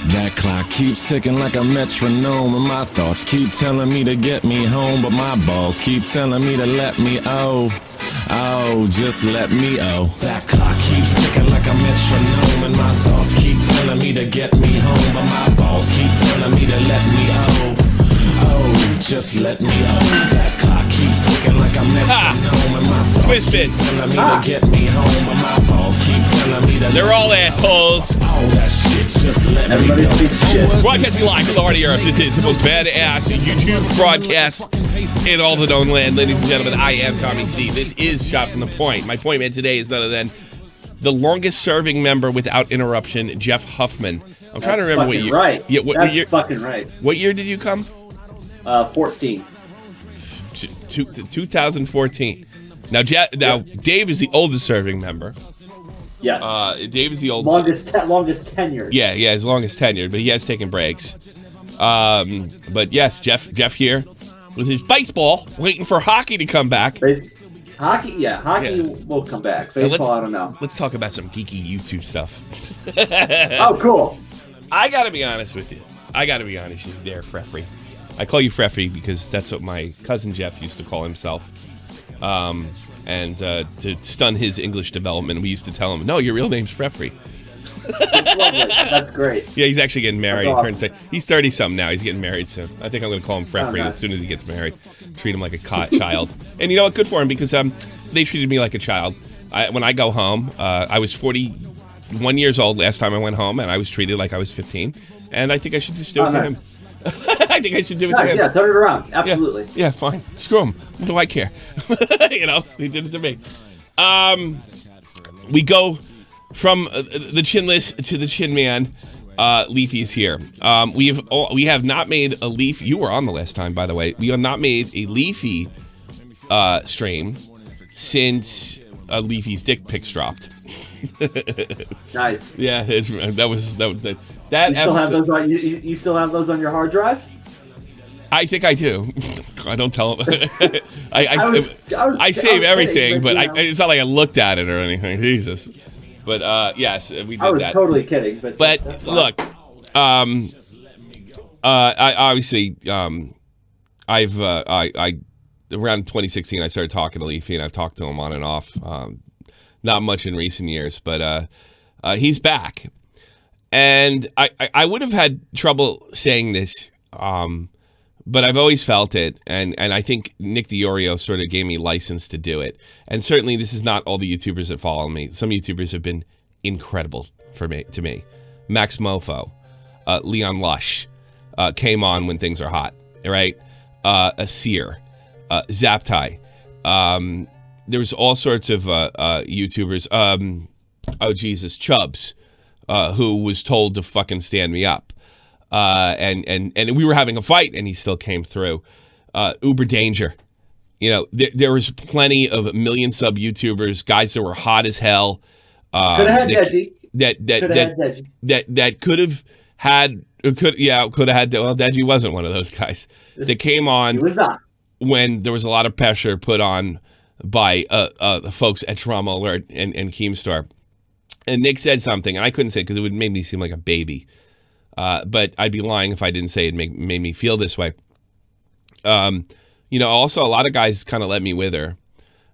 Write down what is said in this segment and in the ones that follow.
That clock keeps ticking like a metronome, and my thoughts keep telling me to get me home, but my balls keep telling me to let me just let me That clock keeps ticking like a metronome, and my thoughts keep telling me to get me home, but my balls keep telling me to let me just let me That clock keeps ticking like a metronome, and my thoughts keep telling me to get me home, but my balls keep telling me to They're all assholes. That shit, just let me go. Broadcasting live from the heart of Europe, this is the most badass YouTube broadcast in all the known land. Ladies and gentlemen, I am Tommy C. This is Shot from the Point. My point man today is none other than the longest serving member without interruption, Jeff Huffman. I'm trying to remember what year. Right. Yeah, what year? Fucking right. What year did you come? 14. 2014. Now, Dave is the oldest serving member. Yes. Dave is the oldest. Longest tenured. Yeah, his longest tenured, but he has taken breaks. But yes, Jeff here with his baseball, waiting for hockey to come back. Hockey will come back. Baseball, I don't know. Let's talk about some geeky YouTube stuff. Oh, cool. I gotta be honest with you. There, Freffrey. I call you Freffrey because that's what my cousin Jeff used to call himself. And to stun his English development, we used to tell him, "No, your real name's Freffrey." That's great. Yeah, he's actually getting married. Awesome. He's 30-something now. He's getting married soon. I think I'm going to call him Freffrey as soon as he gets married. Treat him like a child. And you know what? Good for him because they treated me like a child. When I go home, I was 41 years old last time I went home, and I was treated like I was 15. And I think I should just do it to him. I think I should do it to him. Yeah, turn it around. Absolutely. Yeah, fine. Screw him. What do I care? He did it to me. We go from the chinless to the chin man. Leafy's here. We have not made a Leaf. You were on the last time, by the way. We have not made a Leafy stream since Leafy's dick pics dropped. Nice. Yeah, that you still have those on your hard drive? I think I do. I don't tell them. I save everything, but it's not like I looked at it or anything. Jesus. But yes, we did that. I was totally kidding. But look, I obviously I've around 2016 I started talking to Leafy, and I've talked to him on and off. Not much in recent years, but he's back. And I would have had trouble saying this, but I've always felt it. And I think Nick DiOrio sort of gave me license to do it. And certainly this is not all the YouTubers that follow me. Some YouTubers have been incredible to me. Max Mofo, Leon Lush came on when things are hot, right? Sear, Zaptai. There was all sorts of YouTubers. Chubbs, who was told to fucking stand me up. And we were having a fight, and he still came through. Uber Danger. There was plenty of million sub YouTubers, guys that were hot as hell. Could have had Deji. That could have had. Could have had. Well, Deji wasn't one of those guys that came on. He was not. When there was a lot of pressure put on by the folks at Dramaalert and Keemstar. And Nick said something, and I couldn't say it because it would make me seem like a baby. But I'd be lying if I didn't say it made me feel this way. Also, a lot of guys kind of let me wither.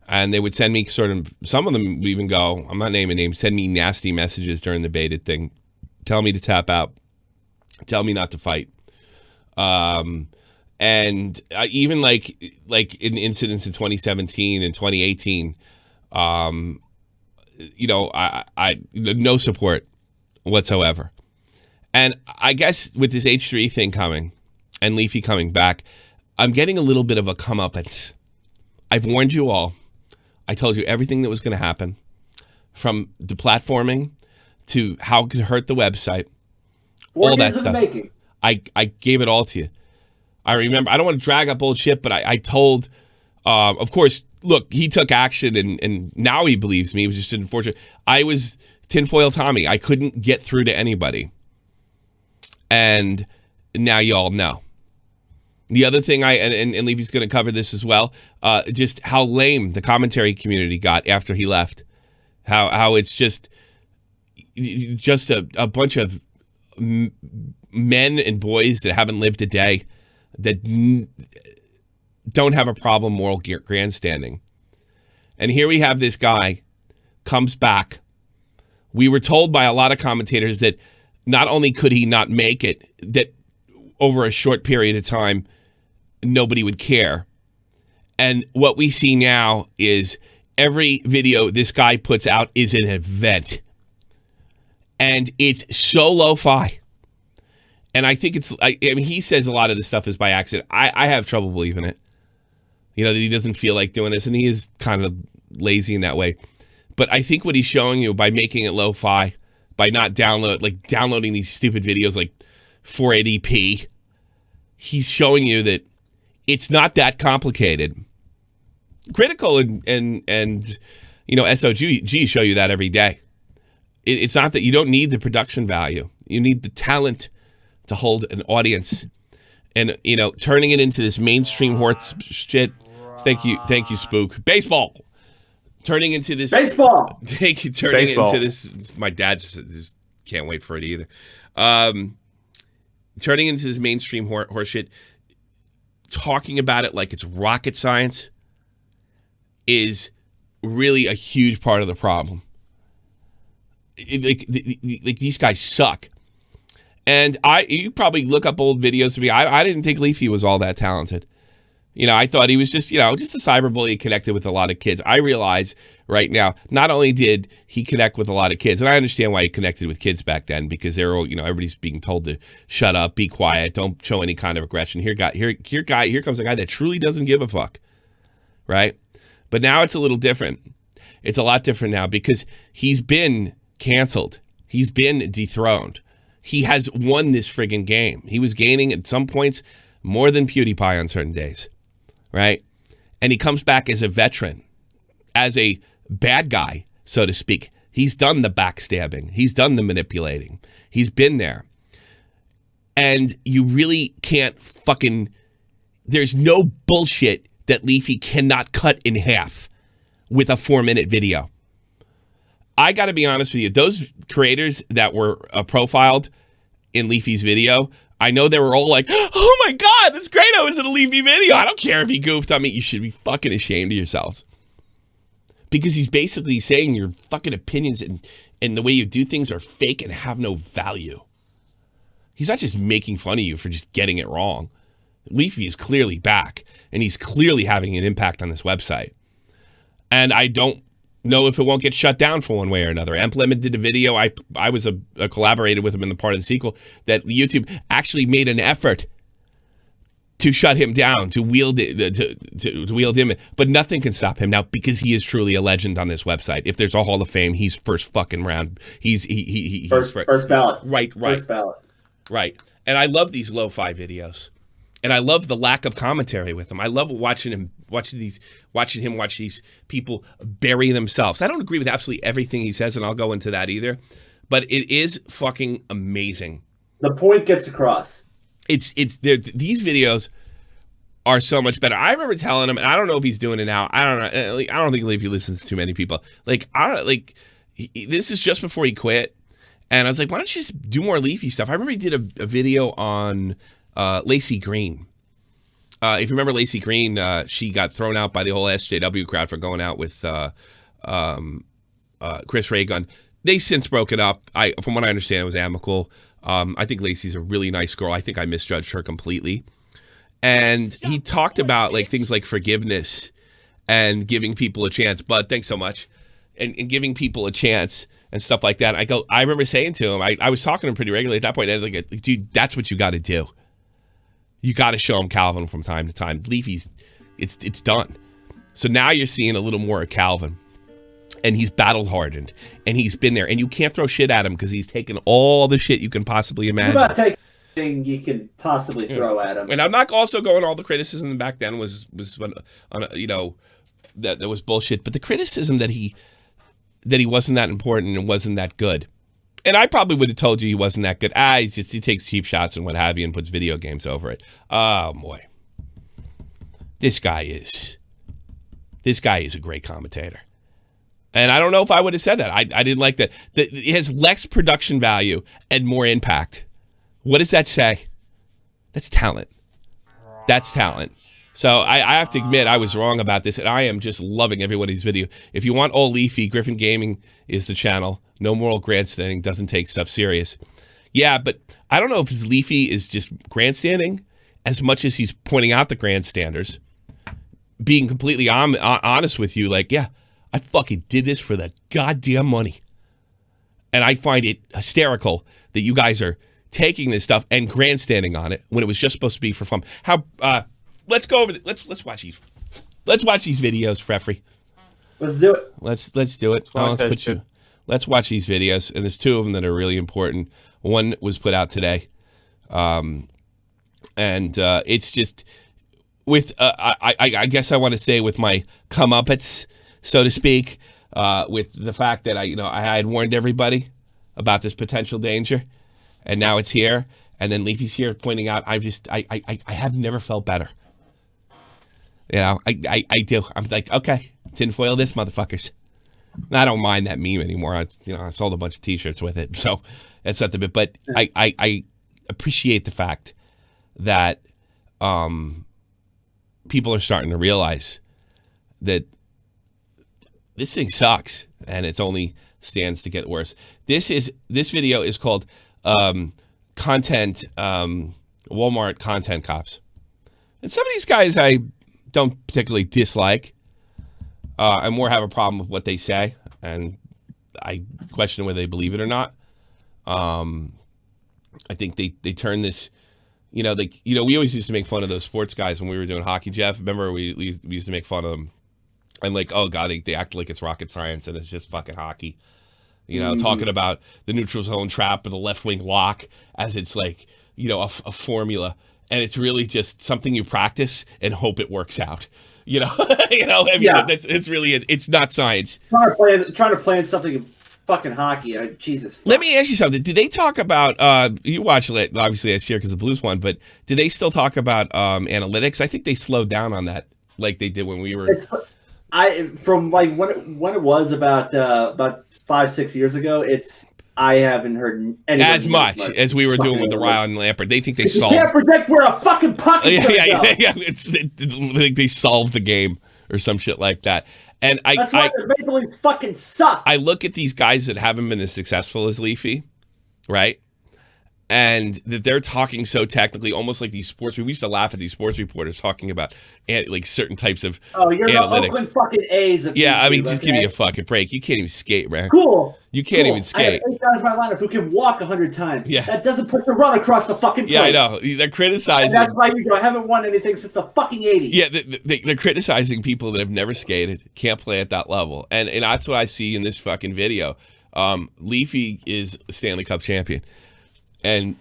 And they would send me some of them would even go, I'm not naming names, send me nasty messages during the baited thing. Tell me to tap out. Tell me not to fight. And even like in incidents in 2017 and 2018, I no support whatsoever. And I guess with this H3 thing coming and Leafy coming back, I'm getting a little bit of a comeuppance. I've warned you all. I told you everything that was going to happen, from deplatforming to how it could hurt the website, all that stuff. I gave it all to you. I remember, I don't want to drag up old shit, but I told, of course, look, he took action and now he believes me. It was just unfortunate. I was tinfoil Tommy. I couldn't get through to anybody. And now you all know. The other thing and Leafy's going to cover this as well, just how lame the commentary community got after he left. How it's just a bunch of men and boys that haven't lived a day, that don't have a problem moral grandstanding. And here we have this guy comes back. We were told by a lot of commentators that not only could he not make it, that over a short period of time, nobody would care. And what we see now is every video this guy puts out is an event. And it's so lo-fi. And I think I mean, he says a lot of this stuff is by accident. I have trouble believing it. You know, that he doesn't feel like doing this, and he is kind of lazy in that way. But I think what he's showing you by making it lo-fi, by not downloading these stupid videos like 480p, he's showing you that it's not that complicated. Critical and you know, SOG show you that every day. It's not that you don't need the production value. You need the talent to hold an audience. And, you know, turning it into this mainstream horse shit. Thank you, Spook. Baseball. Turning into this baseball. Turning into this. My dad just can't wait for it either. Turning into this mainstream horse shit, talking about it like it's rocket science, is really a huge part of the problem. Like these guys suck. And you probably look up old videos of me. I didn't think Leafy was all that talented. You know, I thought he was just, you know, just a cyberbully connected with a lot of kids. I realize right now, not only did he connect with a lot of kids, and I understand why he connected with kids back then, because they were, you know, everybody's being told to shut up, be quiet, don't show any kind of aggression. Here comes a guy that truly doesn't give a fuck, right? But now it's a little different. It's a lot different now because he's been canceled. He's been dethroned. He has won this friggin' game. He was gaining at some points more than PewDiePie on certain days, right? And he comes back as a veteran, as a bad guy, so to speak. He's done the backstabbing. He's done the manipulating. He's been there. And you really can't fucking... There's no bullshit that Leafy cannot cut in half with a 4-minute video. I got to be honest with you. Those creators that were profiled in Leafy's video, I know they were all like, oh my God, that's great. I was in a Leafy video. I don't care if he goofed on me. You should be fucking ashamed of yourselves. Because he's basically saying your fucking opinions and the way you do things are fake and have no value. He's not just making fun of you for just getting it wrong. Leafy is clearly back, and he's clearly having an impact on this website. And I don't know if it won't get shut down for one way or another. Lemon did a video. I was a collaborator with him in the part of the sequel that YouTube actually made an effort to shut him down, to wield him, but nothing can stop him now because he is truly a legend on this website. If there's a Hall of Fame, he's first fucking round. He's first ballot. Right. First ballot. Right. And I love these lo-fi videos. And I love the lack of commentary with him. I love watching him watch these people bury themselves. I don't agree with absolutely everything he says, and I'll go into that either. But it is fucking amazing. The point gets across. These videos are so much better. I remember telling him, and I don't know if he's doing it now. I don't know. I don't think Leafy listens to too many people. This is just before he quit, and I was like, why don't you just do more Leafy stuff? I remember he did a video on Lacey Green. If you remember Lacey Green, she got thrown out by the whole SJW crowd for going out with Chris Ray-Gun. They since broken up. From what I understand, it was amicable. I think Lacey's a really nice girl. I think I misjudged her completely. And he talked about like things like forgiveness and giving people a chance. Bud, thanks so much. And giving people a chance and stuff like that. I remember saying to him, I was talking to him pretty regularly at that point. I was like, dude, that's what you got to do. You got to show him Calvin from time to time. Leafy's, it's done. So now you're seeing a little more of Calvin. And he's battle hardened. And he's been there. And you can't throw shit at him because he's taken all the shit you can possibly imagine. You're not taking anything you can possibly throw at him. And I'm not also going all the criticism back then was when, that was bullshit. But the criticism that he wasn't that important and wasn't that good. And I probably would have told you he wasn't that good. He takes cheap shots and what have you and puts video games over it. Oh, boy. This guy is a great commentator. And I don't know if I would have said that. I didn't like that. It has less production value and more impact. What does that say? That's talent. That's talent. So I have to admit I was wrong about this, and I am just loving everybody's video. If you want all Leafy, Griffin Gaming is the channel. No moral grandstanding, doesn't take stuff serious. Yeah, but I don't know if his Leafy is just grandstanding as much as he's pointing out the grandstanders. Being completely honest with you, like, yeah, I fucking did this for the goddamn money. And I find it hysterical that you guys are taking this stuff and grandstanding on it when it was just supposed to be for fun. Let's go over. Let's watch these. Let's watch these videos, Freffrey. Let's do it. Let's do it. Let's watch these videos, and there's two of them that are really important. One was put out today, and it's just with I guess I want to say with my comeuppance, so to speak, with the fact that I had warned everybody about this potential danger, and now it's here, and then Leafy's here pointing out. I have never felt better. I do. I'm like, okay, tinfoil this, motherfuckers. I don't mind that meme anymore. I sold a bunch of T-shirts with it, so that's not the bit. But I appreciate the fact that people are starting to realize that this thing sucks, and it's only stands to get worse. This video is called Walmart Content Cops, and some of these guys I don't particularly dislike. I more have a problem with what they say, and I question whether they believe it or not. I think they turn this, we always used to make fun of those sports guys when we were doing hockey, Jeff. Remember we used to make fun of them, and like, oh god, they act like it's rocket science and it's just fucking hockey. Talking about the neutral zone trap or the left wing lock as it's like, a formula, and it's really just something you practice and hope it works out. It's not science. Trying to plan something in fucking hockey. Jesus. Fuck. Let me ask you something. Did they talk about, you watch it, obviously I share because the Blues won, but do they still talk about analytics? I think they slowed down on that like they did when we were. From like when it was about 5-6 years ago, I haven't heard as much as we were doing with the Ryan and Lampard. They think they solved. You can't predict where a fucking puck is going to go. Yeah. They solved the game or some shit like that. And that's why the Maple Leafs fucking suck. I look at these guys that haven't been as successful as Leafy, right? And that they're talking so technically, almost like these sports. We used to laugh at these sports reporters talking about like certain types of you're analytics. The Oakland fucking A's. Just give me a fucking break. You can't even skate, man. Cool. You can't even skate. I have 8 guys in my lineup who can walk 100 times. Yeah. That doesn't put the run across the fucking plate. Yeah, I know. They're criticizing. And that's why I haven't won anything since the fucking 80s. Yeah, they're criticizing people that have never skated, can't play at that level. And that's what I see in this fucking video. Leafy is a Stanley Cup champion. And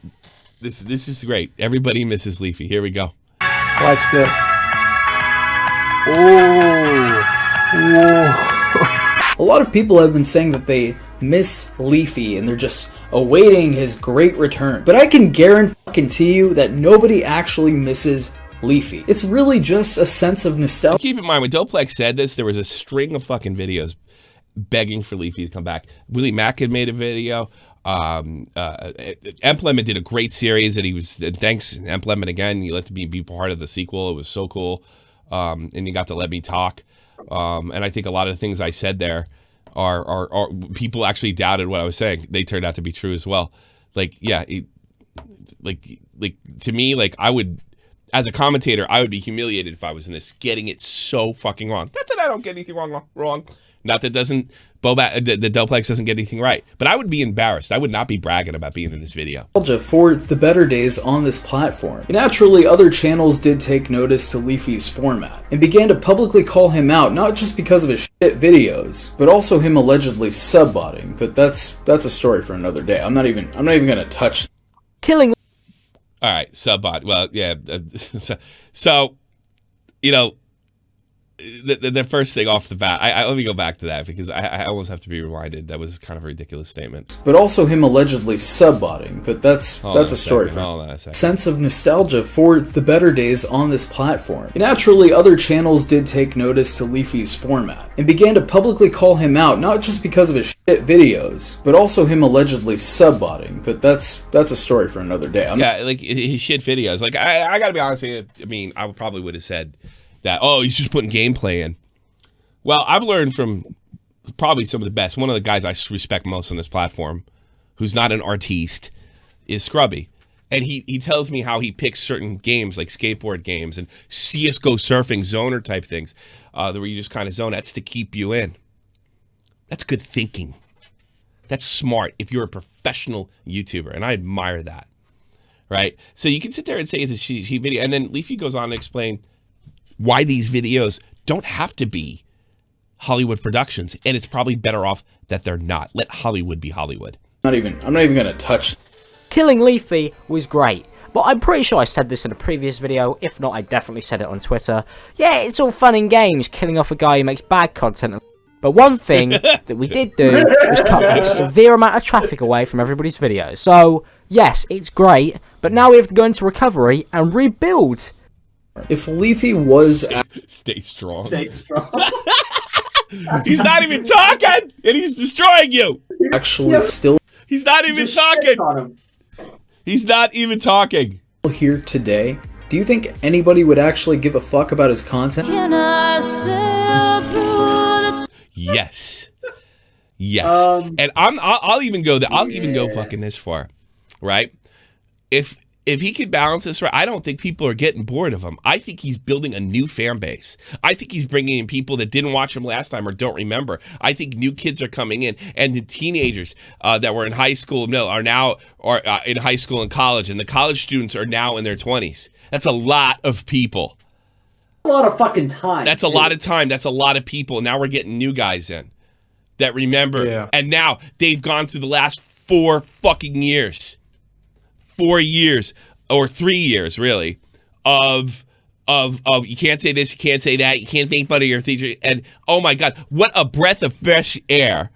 this is great. Everybody misses Leafy. Here we go. Watch this. Oh. A lot of people have been saying that they miss Leafy and they're just awaiting his great return. But I can guarantee you that nobody actually misses Leafy. It's really just a sense of nostalgia. Keep in mind, when Doplex said this, there was a string of fucking videos begging for Leafy to come back. Willie Mack had made a video. Empleman did a great series that he was, thanks Empleman again, you let me be part of the sequel. It was so cool. And you got to let me talk. And I think a lot of the things I said there are people actually doubted what I was saying. They turned out to be true as well. Like, yeah, like to me, like I would, as a commentator, I would be humiliated if I was in this, getting it so fucking wrong. Not that I don't get anything wrong. Not that the Doplex doesn't get anything right. But I would be embarrassed. I would not be bragging about being in this video. For the better days on this platform. Naturally, other channels did take notice to Leafy's format and began to publicly call him out, not just because of his shit videos, but also him allegedly subbotting. But that's a story for another day. I'm not even gonna touch killing. All right, subbot. Well, yeah. So the first thing off the bat, let me go back to that because I almost have to be reminded that was kind of a ridiculous statement. But also him allegedly subbotting, but that's a story for a sense of nostalgia for the better days on this platform. And naturally, other channels did take notice to Leafy's format and began to publicly call him out, not just because of his shit videos, but also him allegedly subbotting. But that's a story for another day. Yeah, like his shit videos. Like I gotta be honest with you. I mean, I probably would have said that, oh, he's just putting gameplay in. Well, I've learned from probably some of the best. One of the guys I respect most on this platform, who's not an artiste, is Scrubae. And he tells me how he picks certain games, like skateboard games and CSGO surfing, zoner type things, where you just kind of zone. That's to keep you in. That's good thinking. That's smart if you're a professional YouTuber, and I admire that, right? So you can sit there and say it's a cheap video, and then Leafy goes on to explain why these videos don't have to be Hollywood productions, and it's probably better off that they're not. Let Hollywood be Hollywood. I'm not even gonna touch. Killing Leafy was great, but I'm pretty sure I said this in a previous video. If not, I definitely said it on Twitter. Yeah, it's all fun and games killing off a guy who makes bad content. But one thing that we did do was cut a severe amount of traffic away from everybody's videos. So, yes, it's great, but now we have to go into recovery and rebuild. If Leafy was Stay strong. Stay strong. He's not even talking, and he's destroying you. actually still He's not even talking. He's not even talking. here today, do you think anybody would actually give a fuck about his content? Yes. Yes. And I'll even go that. I'll even go fucking this far, right? If he could balance this right, I don't think people are getting bored of him. I think he's building a new fan base. I think he's bringing in people that didn't watch him last time or don't remember. I think new kids are coming in, and the teenagers that were in high school are now in high school and college, and the college students are now in their 20s. That's a lot of people. A lot of fucking time. That's a lot of time. That's a lot of people. Now we're getting new guys in that remember. Yeah. And now they've gone through the last 4 fucking years. 4 years or 3 years really of you can't say this, you can't say that, you can't make fun of your teacher, and oh my god, what a breath of fresh air.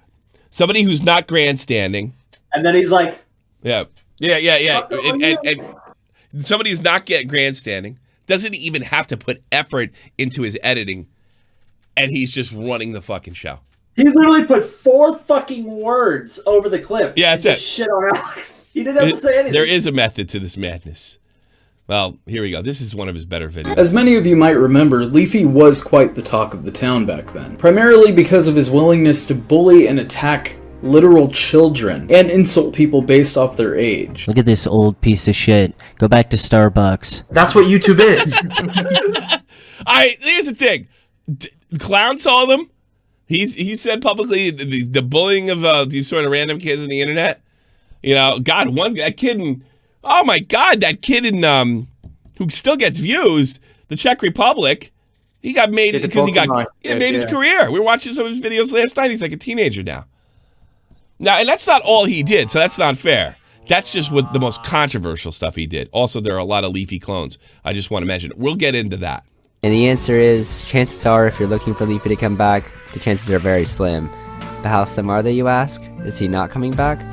Somebody who's not grandstanding. And then he's like, yeah. And somebody who's not getting grandstanding, doesn't even have to put effort into his editing, and he's just running the fucking show. He literally put 4 fucking words over the clip. Yeah, that's it. Shit on Alex. He didn't have to say anything. There is a method to this madness. Well, here we go. This is one of his better videos. As many of you might remember, Leafy was quite the talk of the town back then, primarily because of his willingness to bully and attack literal children and insult people based off their age. Look at this old piece of shit. Go back to Starbucks. That's what YouTube is. Here's the thing. Clown saw them. He said publicly the bullying of these sort of random kids on the internet. You know, God, that kid in, oh my God, that kid in who still gets views, the Czech Republic, he got made because he made his career. We were watching some of his videos last night. He's like a teenager now. Now, and that's not all he did, so that's not fair. That's just what the most controversial stuff he did. Also, there are a lot of Leafy clones. I just want to mention it. We'll get into that. And the answer is, chances are, if you're looking for Leafy to come back, the chances are very slim. But how slim are they, you ask? Is he not coming back?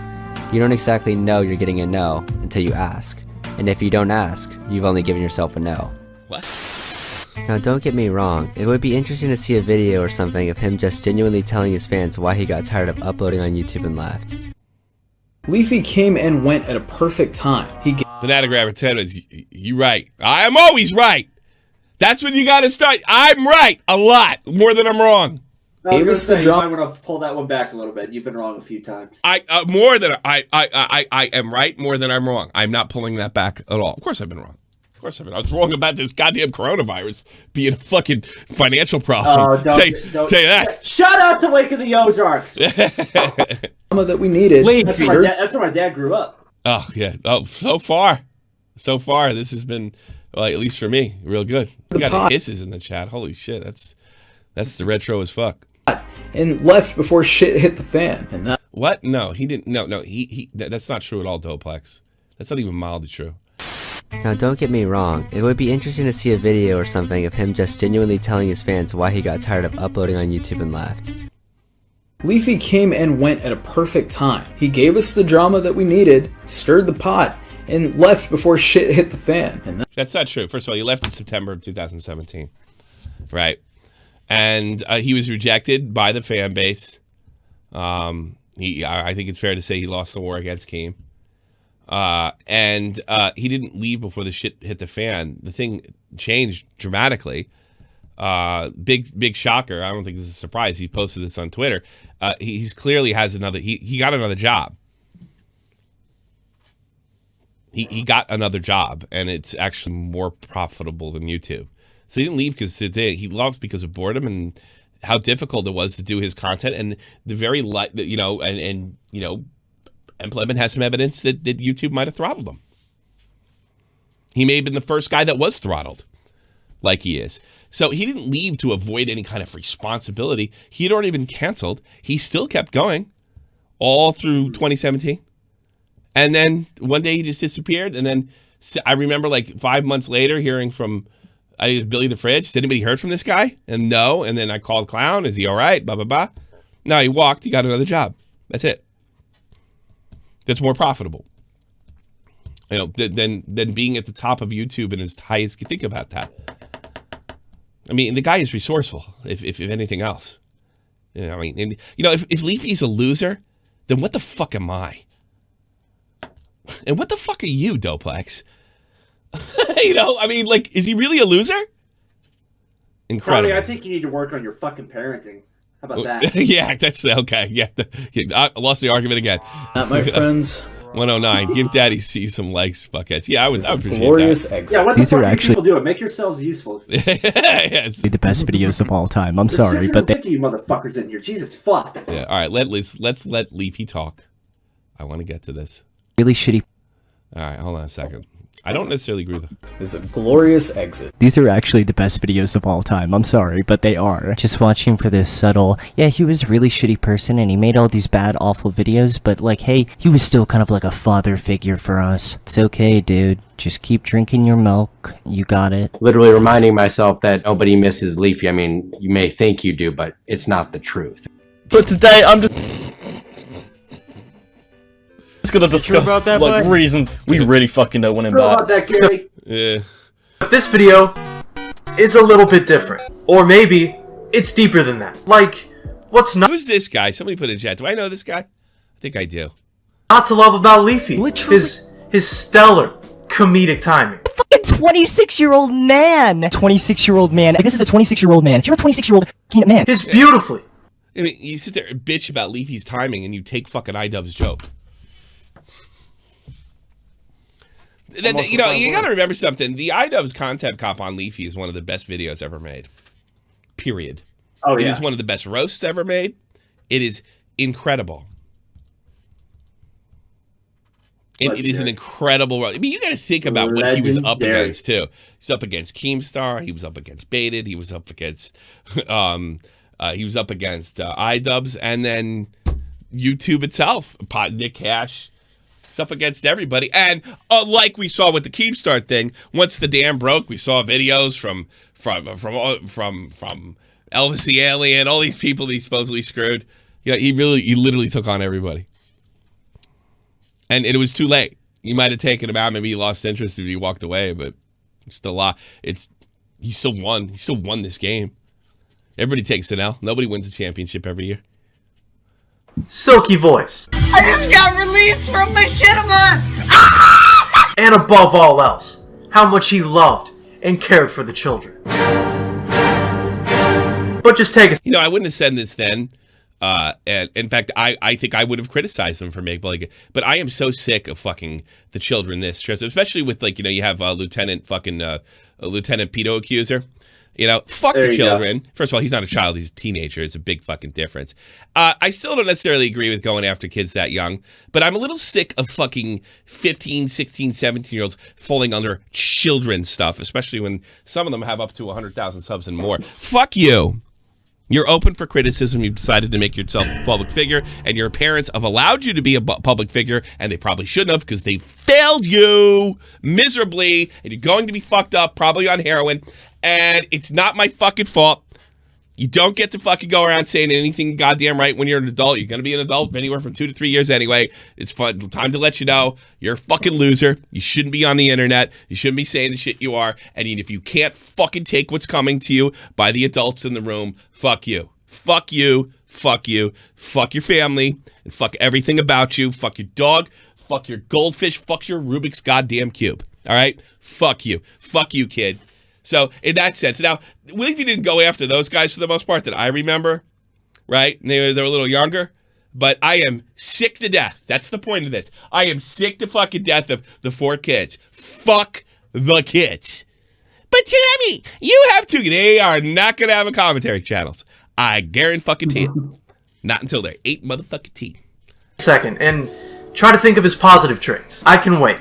You don't exactly know you're getting a no until you ask. And if you don't ask, you've only given yourself a no. What? Now don't get me wrong, it would be interesting to see a video or something of him just genuinely telling his fans why he got tired of uploading on YouTube and left. Leafy came and went at a perfect time. Banana Grabber 10 is, you right. I am always right. That's when you got to start. I'm right a lot, more than I'm wrong. I was gonna say, you might want to pull that one back a little bit. You've been wrong a few times. I am right more than I'm wrong. I'm not pulling that back at all. Of course I've been wrong. Of course I've been. I was wrong about this goddamn coronavirus being a fucking financial problem. Oh, don't tell you that. Shout out to Lake of the Ozarks. That we needed. That's where my dad grew up. Oh yeah. Oh, so far, this has been, well, at least for me, real good. We got hisses in the chat. Holy shit, that's the retro as fuck. And left before shit hit the fan. And that. What? No, he didn't. No. He. That's not true at all, Doplex. That's not even mildly true. Now don't get me wrong, it would be interesting to see a video or something of him just genuinely telling his fans why he got tired of uploading on YouTube and left. Leafy came and went at a perfect time. He gave us the drama that we needed, stirred the pot, and left before shit hit the fan. And That's not true. First of all, he left in September of 2017, right? And he was rejected by the fan base. I think it's fair to say he lost the war against Keem. And he didn't leave before the shit hit the fan. The thing changed dramatically. Big shocker. I don't think this is a surprise. He posted this on Twitter. He's clearly has another. He got another job. He got another job, and it's actually more profitable than YouTube. So he didn't leave because he left because of boredom and how difficult it was to do his content, and the very Employment has some evidence that YouTube might have throttled him. He may have been the first guy that was throttled, like he is. So he didn't leave to avoid any kind of responsibility. He had already been canceled. He still kept going all through 2017. And then one day he just disappeared. And then I remember like 5 months later hearing from, I think it was Billy the Fridge. Has anybody heard from this guy? And no. And then I called Clown. Is he all right? Blah, blah, blah. No, he walked. He got another job. That's it. That's more profitable, than being at the top of YouTube and as high as you think about that. I mean, the guy is resourceful, if anything else. If Leafy's a loser, then what the fuck am I? And what the fuck are you, Doplex? Is he really a loser? Incredible. Tony, I think you need to work on your fucking parenting. How about that? Yeah, that's okay. Yeah, I lost the argument again. my friends. 109. Give Daddy C some likes, fuckheads. Yeah, I appreciate glorious that. exit. Yeah, what These the are fuck actually people do? Make yourselves useful. Yes. the best videos of all time. I'm sorry, but they you motherfuckers in here. Jesus fuck. Yeah. All right. Let's let Leafy talk. I want to get to this. really shitty. All right. Hold on a second. I don't necessarily agree with him. Is a glorious exit. These are actually the best videos of all time. I'm sorry, but they are. Just watching for this subtle, yeah, he was a really shitty person and he made all these bad, awful videos, but like, hey, he was still kind of like a father figure for us. It's okay, dude. Just keep drinking your milk. You got it. Literally reminding myself that nobody misses Leafy. I mean, you may think you do, but it's not the truth. But today, I'm just gonna discuss reasons we really fucking know when in How about that, Gary? Yeah. But this video is a little bit different. Or maybe it's deeper than that. Like, what's not Who's this guy? Somebody put in chat. Do I know this guy? I think I do. to love about Leafy? Literally. His stellar comedic timing. Fucking 26-year-old man. 26-year-old man. This is a 26-year-old man. You're a 26-year-old man. His beautifully. I mean, you sit there and bitch about Leafy's timing and you take fucking iDubbbz's joke. You gotta remember something. The iDubbbz content cop on Leafy is one of the best videos ever made. Period. Oh, It yeah. is one of the best roasts ever made. It is incredible. It is an incredible roast. I mean, you gotta think about what he was up Legendary. against too. He was up against Keemstar. He was up against Baited. He was up against iDubbbz, and then YouTube itself. Nick Cash. It's up against everybody, and like we saw with the Keemstar thing, once the dam broke, we saw videos from Elvis the Alien, all these people that he supposedly screwed. Yeah, he literally took on everybody, and it was too late. You might have taken him out, maybe he lost interest if he walked away, but still, he still won. He still won this game. Everybody takes an L. Nobody wins a championship every year. Silky voice. I just got released from machinima! And above all else, how much he loved and cared for the children. But just take a... I wouldn't have said this then. And in fact, I think I would have criticized them for making, but I am so sick of fucking the children this trip, especially with you have Lieutenant Pedo Accuser. Fuck There the you children. First of all, he's not a child, he's a teenager. It's a big fucking difference. I still don't necessarily agree with going after kids that young, but I'm a little sick of fucking 15, 16, 17-year-olds falling under children stuff, especially when some of them have up to 100,000 subs and more. Fuck you. You're open for criticism. You've decided to make yourself a public figure, and your parents have allowed you to be a public figure, and they probably shouldn't have because they failed you miserably, and you're going to be fucked up, probably on heroin, and it's not my fucking fault. You don't get to fucking go around saying anything goddamn right when you're an adult. You're going to be an adult anywhere from 2 to 3 years anyway. It's fun. Time to let you know you're a fucking loser. You shouldn't be on the internet. You shouldn't be saying the shit you are. And if you can't fucking take what's coming to you by the adults in the room, fuck you. Fuck you. Fuck you. Fuck your family. And fuck everything about you. Fuck your dog. Fuck your goldfish. Fuck your Rubik's goddamn cube. All right? Fuck you. Fuck you, kid. So in that sense, now Leafy didn't go after those guys for the most part that I remember, right? They're a little younger, but I am sick to death. That's the point of this. I am sick to fucking death of the 4 kids. Fuck the kids. But Tammy, you have 2. They are not gonna have a commentary channels. I guarantee it. Not until they're 8 motherfucking teen. Second, and try to think of his positive traits. I can wait.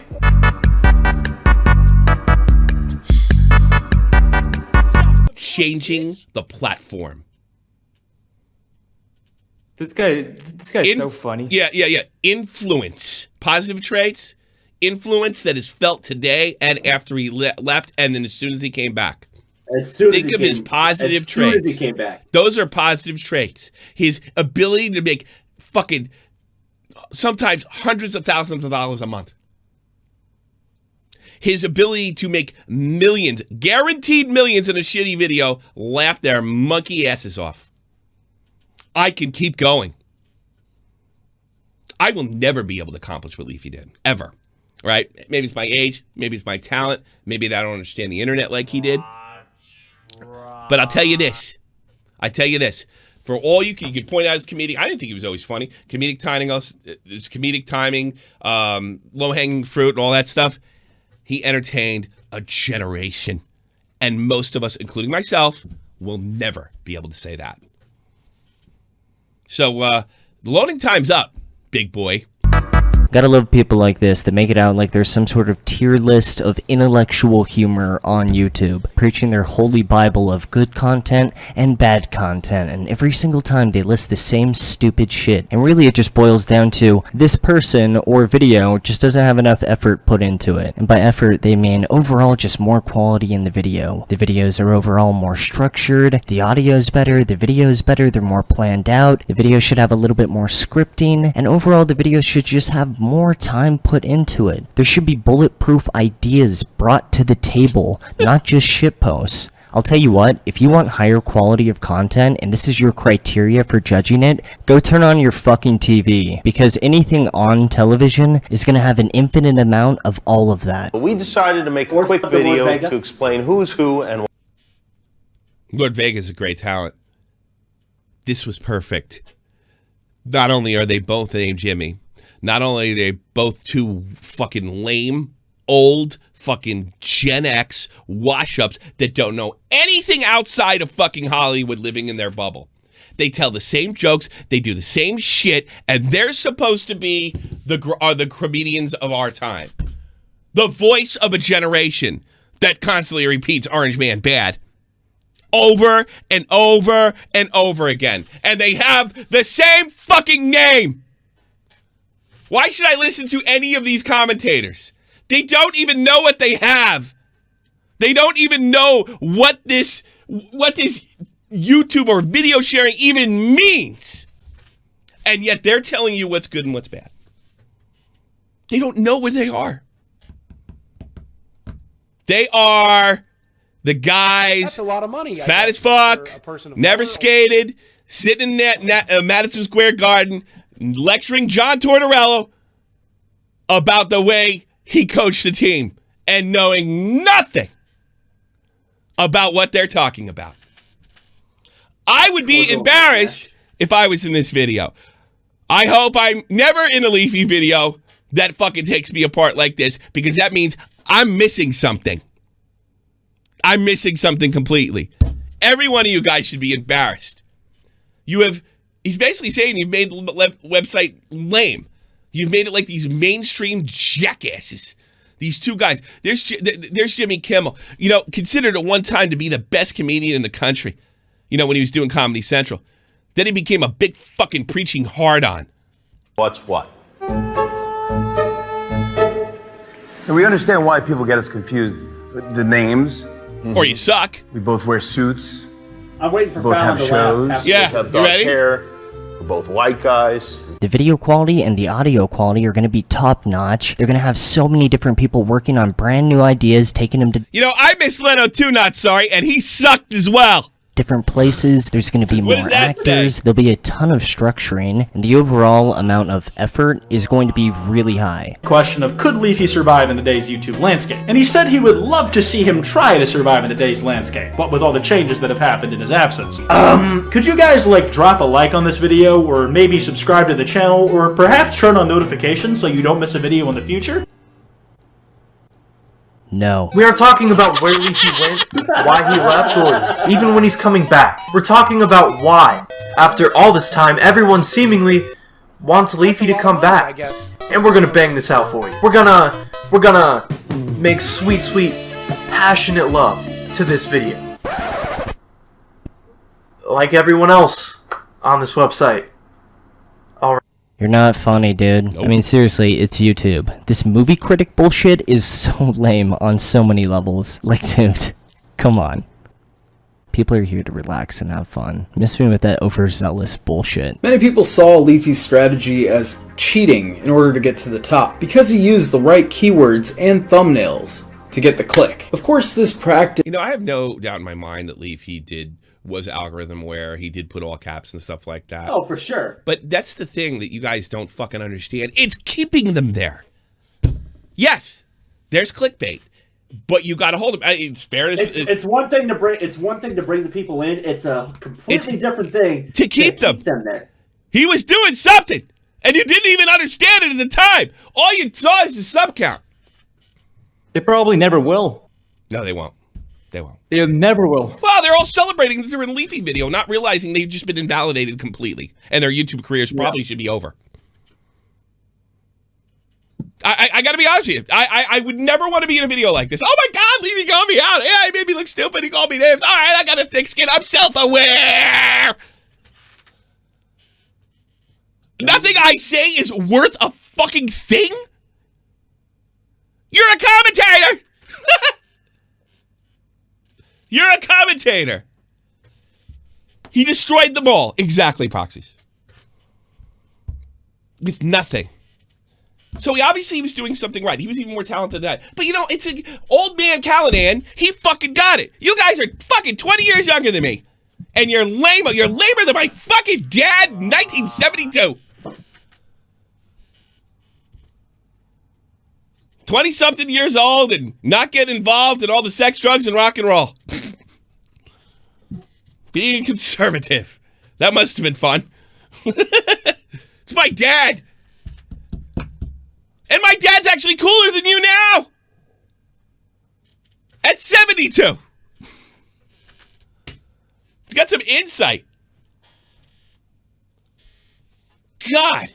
Changing the platform. This guy's so funny. Yeah. Influence. Positive traits. Influence that is felt today and after he left, and then as soon as he came back. Think of his positive traits. As soon as he came back. Those are positive traits. His ability to make fucking sometimes hundreds of thousands of dollars a month. His ability to make millions, guaranteed millions in a shitty video, laugh their monkey asses off. I can keep going. I will never be able to accomplish what Leafy did, ever. Right? Maybe it's my age, maybe it's my talent, maybe I don't understand the internet like he did. But I'll tell you this. For all you could point out his comedic, I didn't think he was always funny. Comedic timing, low-hanging fruit and all that stuff. He entertained a generation. And most of us, including myself, will never be able to say that. So, the loading time's up, big boy. Gotta love people like this that make it out like there's some sort of tier list of intellectual humor on YouTube, preaching their holy bible of good content and bad content, and every single time they list the same stupid shit. And really it just boils down to this person or video just doesn't have enough effort put into it. And by effort, they mean overall just more quality in the video. The videos are overall more structured, the audio's better, the video's better, they're more planned out, the video should have a little bit more scripting, and overall the video should just have more time put into it. There should be bulletproof ideas brought to the table, not just shitposts. I'll tell you what, if you want higher quality of content, and this is your criteria for judging it, go turn on your fucking TV, because anything on television is going to have an infinite amount of all of that. We decided to make a quick video to explain who's who and... Lord Vega is a great talent. This was perfect. Not only are they both named Jimmy, not only are they both 2 fucking lame, old, fucking Gen X wash-ups that don't know anything outside of fucking Hollywood living in their bubble. They tell the same jokes, they do the same shit, and they're supposed to be the comedians of our time. The voice of a generation that constantly repeats Orange Man bad. Over and over and over again. And they have the same fucking name. Why should I listen to any of these commentators? They don't even know what they have. They don't even know what this YouTube or video sharing even means. And yet they're telling you what's good and what's bad. They don't know what they are. They are the guys, that's a lot of money, fat as fuck, never skated, sitting in Madison Square Garden, lecturing John Tortorella about the way he coached the team and knowing nothing about what they're talking about. I would be embarrassed if I was in this video. I hope I'm never in a Leafy video that fucking takes me apart like this, because that means I'm missing something. I'm missing something completely. Every one of you guys should be embarrassed. He's basically saying you've made the website lame. You've made it like these mainstream jackasses. These 2 guys. There's Jimmy Kimmel. Considered at one time to be the best comedian in the country. You know, when he was doing Comedy Central. Then he became a big fucking preaching hard-on. What's what? And we understand why people get us confused. The names. Or you suck. We both wear suits. I'm waiting for We both have Fallon to laugh. shows. Yeah, Have you dark ready? hair. We're both white guys. The video quality and the audio quality are going to be top notch. They're going to have so many different people working on brand new ideas, taking them to You know, I miss Leno too, not sorry, and he sucked as well. different places. There's going to be What more does that actors. say? There'll be a ton of structuring, and the overall amount of effort is going to be really high. Question of could Leafy survive in today's YouTube landscape? And he said he would love to see him try to survive in today's landscape, what with all the changes that have happened in his absence. Could you guys like drop a like on this video, or maybe subscribe to the channel, or perhaps turn on notifications so you don't miss a video in the future? No. We aren't talking about where Leafy went, why he left, or even when he's coming back. We're talking about why, after all this time, everyone seemingly wants Leafy to come back. And we're gonna bang this out for you. We're gonna make sweet, sweet, passionate love to this video. Like everyone else on this website. Alright. You're not funny, dude. I mean, seriously, it's YouTube. This movie critic bullshit is so lame on so many levels. Like, dude, come on. People are here to relax and have fun. Miss me with that overzealous bullshit. Many people saw Leafy's strategy as cheating in order to get to the top, because he used the right keywords and thumbnails to get the click. Of course, this practice... You know, I have no doubt in my mind that Leafy was algorithm aware. He did put all caps and stuff like that. Oh, for sure. But that's the thing that you guys don't fucking understand. It's keeping them there. Yes, there's clickbait, but you got to hold them. It's fairness. It's one thing to bring. It's one thing to bring the people in. It's a completely different thing to keep them there. He was doing something, and you didn't even understand it at the time. All you saw is the sub count. They probably never will. No, they won't. They won't. They never will. Well, they're all celebrating that they're in a Leafy video, not realizing they've just been invalidated completely, and their YouTube careers probably should be over. I got to be honest with you. I would never want to be in a video like this. Oh my God, Leafy called me out. Yeah, he made me look stupid. He called me names. All right, I got a thick skin. I'm self-aware. Nothing I say is worth a fucking thing. You're a commentator. You're a commentator. He destroyed them all. Exactly, proxies. With nothing. So he obviously was doing something right. He was even more talented than that. But you know, it's an old man Callanan. He fucking got it. You guys are fucking 20 years younger than me. And you're lame. You're lamer than my fucking dad in 1972. 20-something years old and not getting involved in all the sex, drugs, and rock and roll. Being conservative. That must have been fun. It's my dad. And my dad's actually cooler than you now. At 72. He's got some insight. God.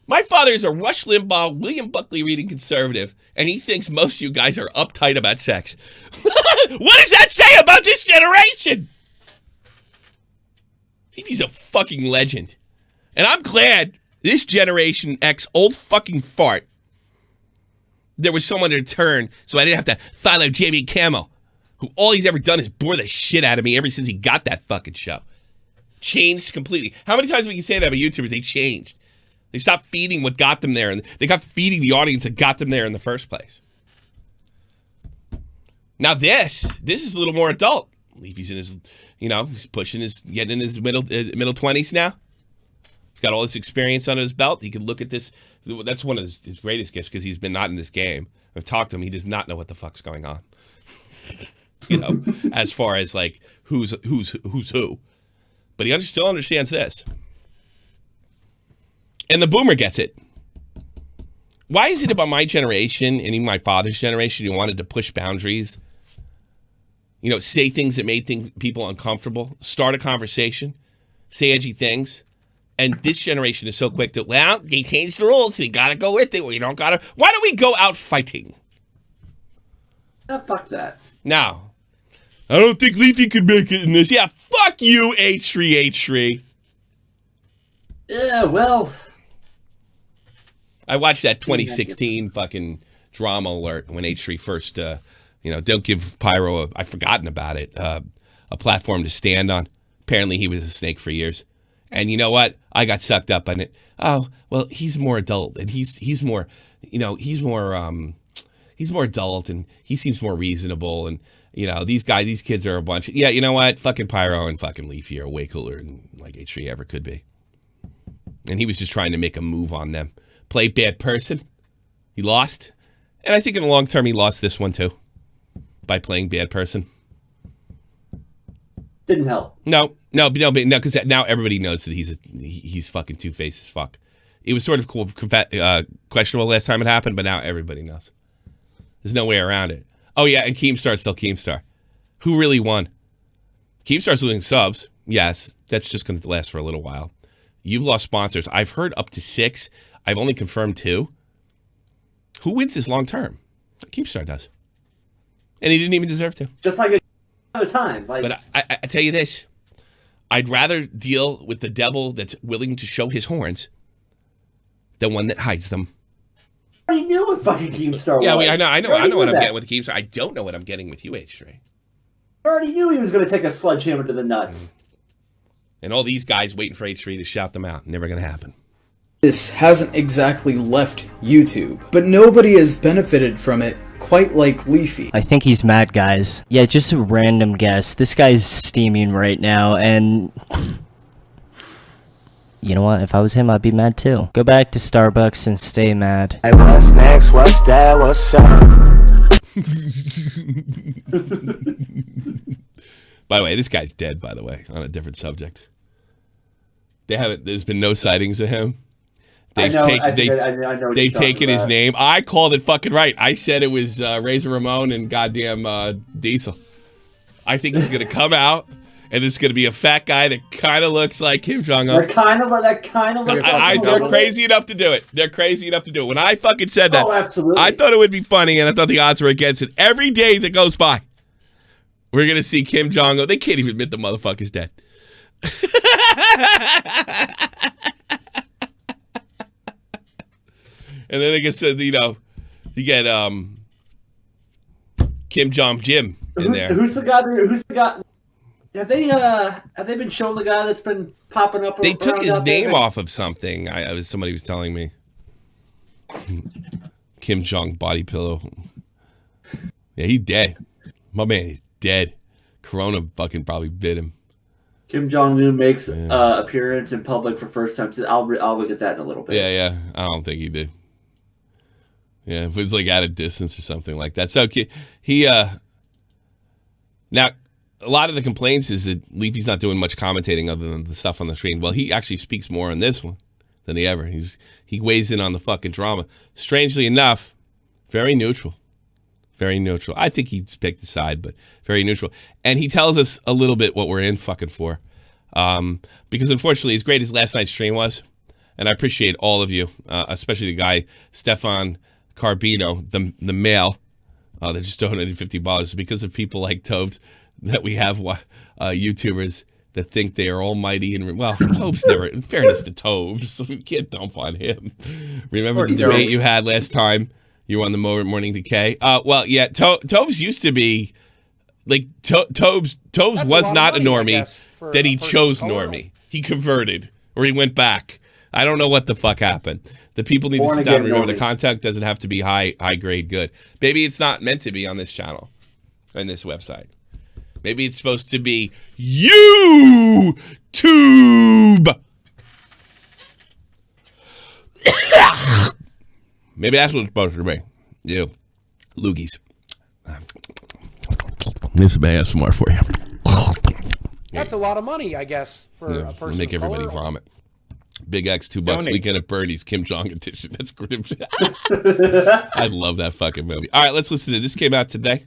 My father is a Rush Limbaugh, William Buckley reading conservative, and he thinks most of you guys are uptight about sex. What does that say about this generation? He's a fucking legend. And I'm glad this Generation X old fucking fart, there was someone to turn so I didn't have to follow Jamie Camo, who all he's ever done is bore the shit out of me ever since he got that fucking show. Changed completely. How many times we can say that about YouTubers? They changed. They stopped feeding what got them there, and they got feeding the audience that got them there in the first place. Now this is a little more adult. Leafy's in his, he's getting in his middle 20s now. He's got all this experience under his belt. He can look at this. That's one of his greatest gifts because he's been not in this game. I've talked to him. He does not know what the fuck's going on. As far as like who's who. But he still understands this. And the boomer gets it. Why is it about my generation and even my father's generation who wanted to push boundaries? Say things that made people uncomfortable, start a conversation, say edgy things. And this generation is so quick to, well, they changed the rules. We got to go with it. We don't got to. Why don't we go out fighting? Oh, fuck that. Now, I don't think Leafy could make it in this. Yeah, fuck you, H3H3. Yeah, well. I watched that 2016 fucking drama alert when H3 first, don't give Pyro, I've forgotten about it, a platform to stand on. Apparently he was a snake for years. And you know what? I got sucked up on it. Oh, well, he's more adult and he's more adult and he seems more reasonable. And, these kids are a bunch. Yeah, you know what? Fucking Pyro and fucking Leafy are way cooler than like H3 ever could be. And he was just trying to make a move on them. Play bad person. He lost. And I think in the long term, he lost this one too. By playing bad person. Didn't help. No, because now everybody knows that he's fucking two-faced as fuck. It was sort of questionable last time it happened, but now everybody knows. There's no way around it. Oh yeah, and Keemstar's still Keemstar. Who really won? Keemstar's losing subs. Yes, that's just going to last for a little while. You've lost sponsors. I've heard up to 6. I've only confirmed 2. Who wins this long term? Keemstar does. And he didn't even deserve to. Just like another time. But I tell you this. I'd rather deal with the devil that's willing to show his horns than one that hides them. I already knew what fucking Keemstar was. Yeah, I know what I'm getting with Keemstar. I don't know what I'm getting with you, H3. I already knew he was going to take a sledgehammer to the nuts. And all these guys waiting for H3 to shout them out. Never going to happen. This hasn't exactly left YouTube, but nobody has benefited from it quite like Leafy. I think he's mad, guys. Yeah, just a random guess. This guy's steaming right now, and you know what? If I was him, I'd be mad too. Go back to Starbucks and stay mad. Hey, what's next? What's that? What's up? By the way, this guy's dead, by the way, on a different subject. There's been no sightings of him. They've taken his name. I called it fucking right. I said it was Razor Ramon and goddamn Diesel. I think he's going to come out, and it's going to be a fat guy that kind of looks like Kim Jong-un. That kind of looks like they're crazy enough to do it. They're crazy enough to do it. When I fucking said that, absolutely. I thought it would be funny, and I thought the odds were against it. Every day that goes by, we're going to see Kim Jong-un. They can't even admit the motherfucker's dead. And then I guess you get Kim Jong Jim in there. Who's the guy? Have they been showing the guy that's been popping up? They took his name off of something. Somebody was telling me. Kim Jong body pillow. Yeah, he's dead. My man is dead. Corona fucking probably bit him. Kim Jong-un makes appearance in public for first time. I'll look at that in a little bit. Yeah. I don't think he did. Yeah, if it was like at a distance or something like that. So he now a lot of the complaints is that Leafy's not doing much commentating other than the stuff on the screen. Well, he actually speaks more on this one than he ever. He weighs in on the fucking drama. Strangely enough, very neutral. Very neutral. I think he's picked a side, but very neutral. And he tells us a little bit what we're in fucking for. Because unfortunately, as great as last night's stream was, and I appreciate all of you, especially the guy, Stefan Carbino, the male, that just donated $50, because of people like Tobes that we have YouTubers that think they are almighty. And well, Tobes never, in fairness to Tobes, we can't dump on him. Remember the debate you had last time? You were on the Morning Decay. Well, yeah, Tobes used to be like Tobes was not a normie. That he chose normie. He converted or he went back. I don't know what the fuck happened. The people need to sit down and remember the content doesn't have to be high grade good. Maybe it's not meant to be on this channel, on this website. Maybe it's supposed to be YouTube. Maybe that's what it's supposed to be. You, loogies. This is ASMR for you. That's a lot of money, I guess, for a person. Make everybody vomit. Big X, $2 weekend at Birdie's Kim Jong edition. That's great. I love that fucking movie. All right, let's listen to this. Came out today.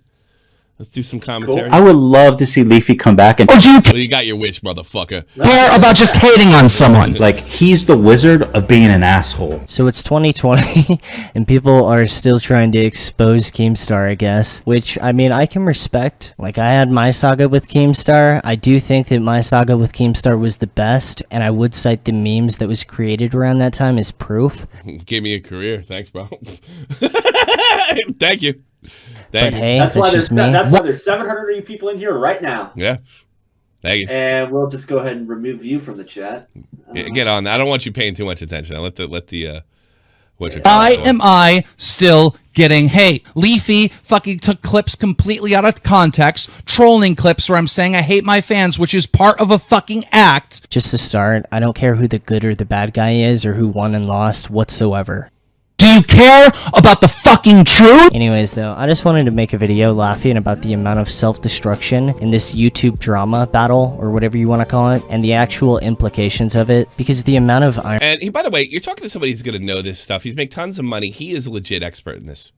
Let's do some commentary. I would love to see Leafy come back and. Well, you got your wish, motherfucker. Care about just hating on someone. Like, he's the wizard of being an asshole. So it's 2020, and people are still trying to expose Keemstar, I guess. Which, I mean, I can respect. Like, I had my saga with Keemstar. I do think that my saga with Keemstar was the best, and I would cite the memes that was created around that time as proof. Gave me a career. Thanks, bro. Thank you. Thank you. Hey, that's why there's 700 of you people in here right now. Yeah. Thank you. And we'll just go ahead and remove you from the chat. Get on. I don't want you paying too much attention. I'll let the Why am I still getting hate? Leafy fucking took clips completely out of context, trolling clips where I'm saying I hate my fans, which is part of a fucking act. Just to start, I don't care who the good or the bad guy is or who won and lost whatsoever. Do you care about the fucking truth? Anyways, though, I just wanted to make a video laughing about the amount of self-destruction in this YouTube drama battle, or whatever you want to call it, and the actual implications of it, because the amount of iron... And by the way, you're talking to somebody who's going to know this stuff. He's made tons of money. He is a legit expert in this.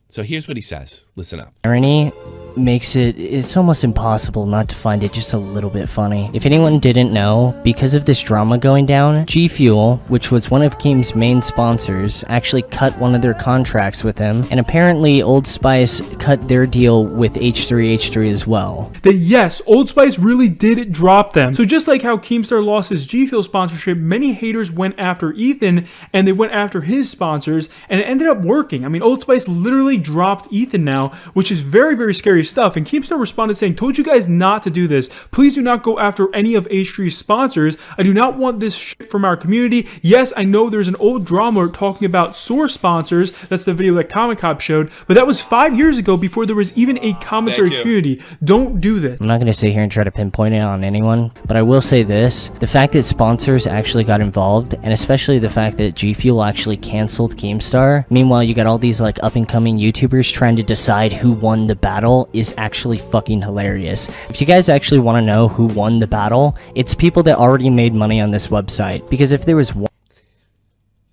So here's what he says. Listen up. Irony makes it's almost impossible not to find it just a little bit funny. If anyone didn't know, because of this drama going down, G Fuel, which was one of Keem's main sponsors, actually cut one of their contracts with him, and apparently Old Spice cut their deal with H3H3 as well. That yes, Old Spice really did drop them. So just like how Keemstar lost his G Fuel sponsorship, many haters went after Ethan, and they went after his sponsors, and it ended up working. I mean, Old Spice literally dropped Ethan now, which is very, very scary stuff. And Keemstar responded saying, told you guys not to do this. Please do not go after any of H3's sponsors. I do not want this shit from our community. Yes, I know there's an old drama talking about source sponsors. That's the video that Comic Cop showed. But that was 5 years ago before there was even a commentary community. Don't do this. I'm not going to sit here and try to pinpoint it on anyone, but I will say this. The fact that sponsors actually got involved, and especially the fact that G Fuel actually canceled Keemstar. Meanwhile, you got all these like up-and-coming YouTubers trying to decide who won the battle is actually fucking hilarious. If you guys actually want to know who won the battle, it's people that already made money on this website. Because if there was one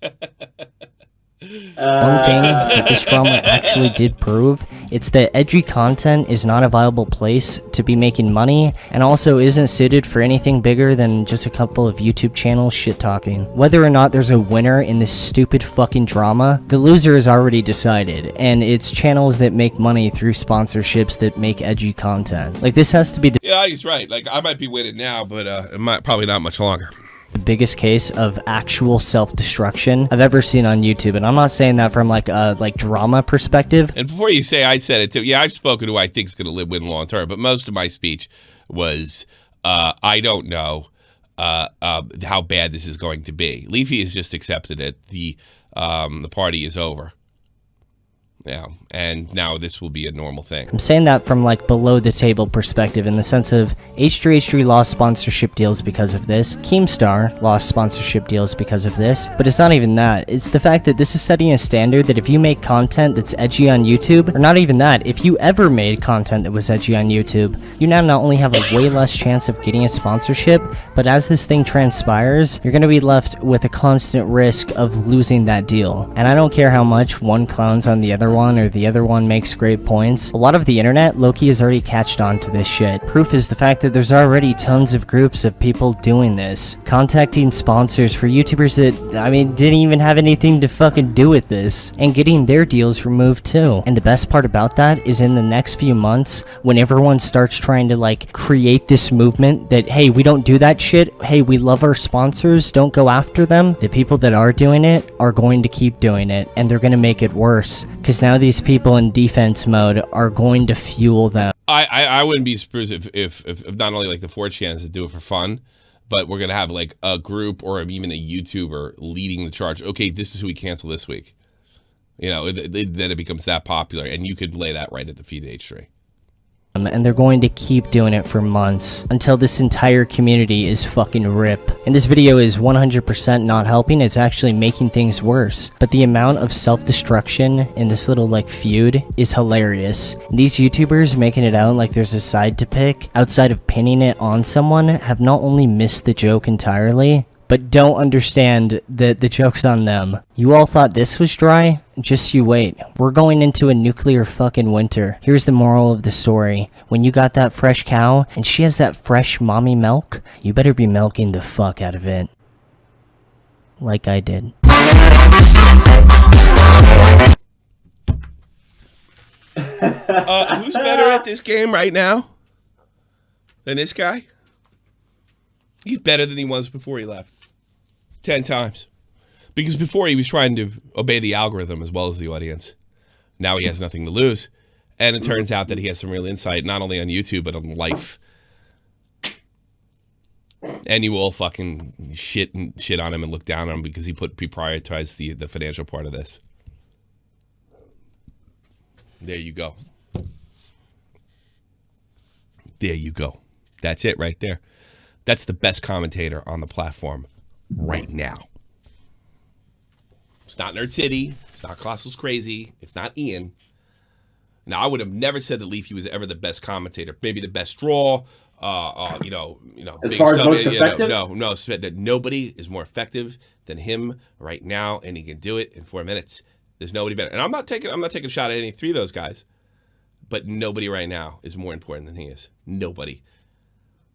thing that this drama actually did prove, it's that edgy content is not a viable place to be making money, and also isn't suited for anything bigger than just a couple of YouTube channels shit-talking. Whether or not there's a winner in this stupid fucking drama, the loser is already decided, and it's channels that make money through sponsorships that make edgy content. Like, this has to be the Yeah, he's right. Like, I might be winning now, but it might probably not much longer. The biggest case of actual self-destruction I've ever seen on YouTube, and I'm not saying that from like a drama perspective. And before you say I said it too, yeah, I've spoken to who I think is going to win long term, but most of my speech was I don't know how bad this is going to be. Leafy has just accepted it. The party is over. Yeah, and now this will be a normal thing. I'm saying that from like below the table perspective, in the sense of H3H3 lost sponsorship deals because of this, Keemstar lost sponsorship deals because of this, but it's not even that. It's the fact that this is setting a standard that if you make content that's edgy on YouTube, or not even that, if you ever made content that was edgy on YouTube, you now not only have a way less chance of getting a sponsorship, but as this thing transpires, you're going to be left with a constant risk of losing that deal. And I don't care how much one clowns on the other one or the other one makes great points. A lot of the internet, low-key, has already catched on to this shit. Proof is the fact that there's already tons of groups of people doing this, contacting sponsors for YouTubers that, I mean, didn't even have anything to fucking do with this, and getting their deals removed too. And the best part about that is in the next few months, when everyone starts trying to like create this movement that, hey, we don't do that shit, hey, we love our sponsors, don't go after them, the people that are doing it are going to keep doing it, and they're going to make it worse, because now these people in defense mode are going to fuel them. I wouldn't be surprised if not only like the 4chans that do it for fun, but we're gonna have like a group or even a YouTuber leading the charge. Okay, this is who we cancel this week. You know, then it becomes that popular, and you could lay that right at the feet of H3. And they're going to keep doing it for months until this entire community is fucking rip. And this video is 100% not helping, it's actually making things worse. But the amount of self-destruction in this little like feud is hilarious. And these YouTubers making it out like there's a side to pick outside of pinning it on someone have not only missed the joke entirely, but don't understand that the joke's on them. You all thought this was dry? Just you wait. We're going into a nuclear fucking winter. Here's the moral of the story. When you got that fresh cow, and she has that fresh mommy milk, you better be milking the fuck out of it. Like I did. Who's better at this game right now than this guy? He's better than he was before he left. 10 times. Because before he was trying to obey the algorithm as well as the audience. Now he has nothing to lose. And it turns out that he has some real insight, not only on YouTube, but on life. And you all fucking shit on him and look down on him because he prioritized the financial part of this. There you go. There you go. That's it right there. That's the best commentator on the platform right now. It's not Nerd City. It's not Colossal's Crazy. It's not Ian. Now, I would have never said that Leafy was ever the best commentator. Maybe the best draw. As far as most effective? No. Nobody is more effective than him right now, and he can do it in 4 minutes. There's nobody better. And I'm not taking a shot at any three of those guys. But nobody right now is more important than he is. Nobody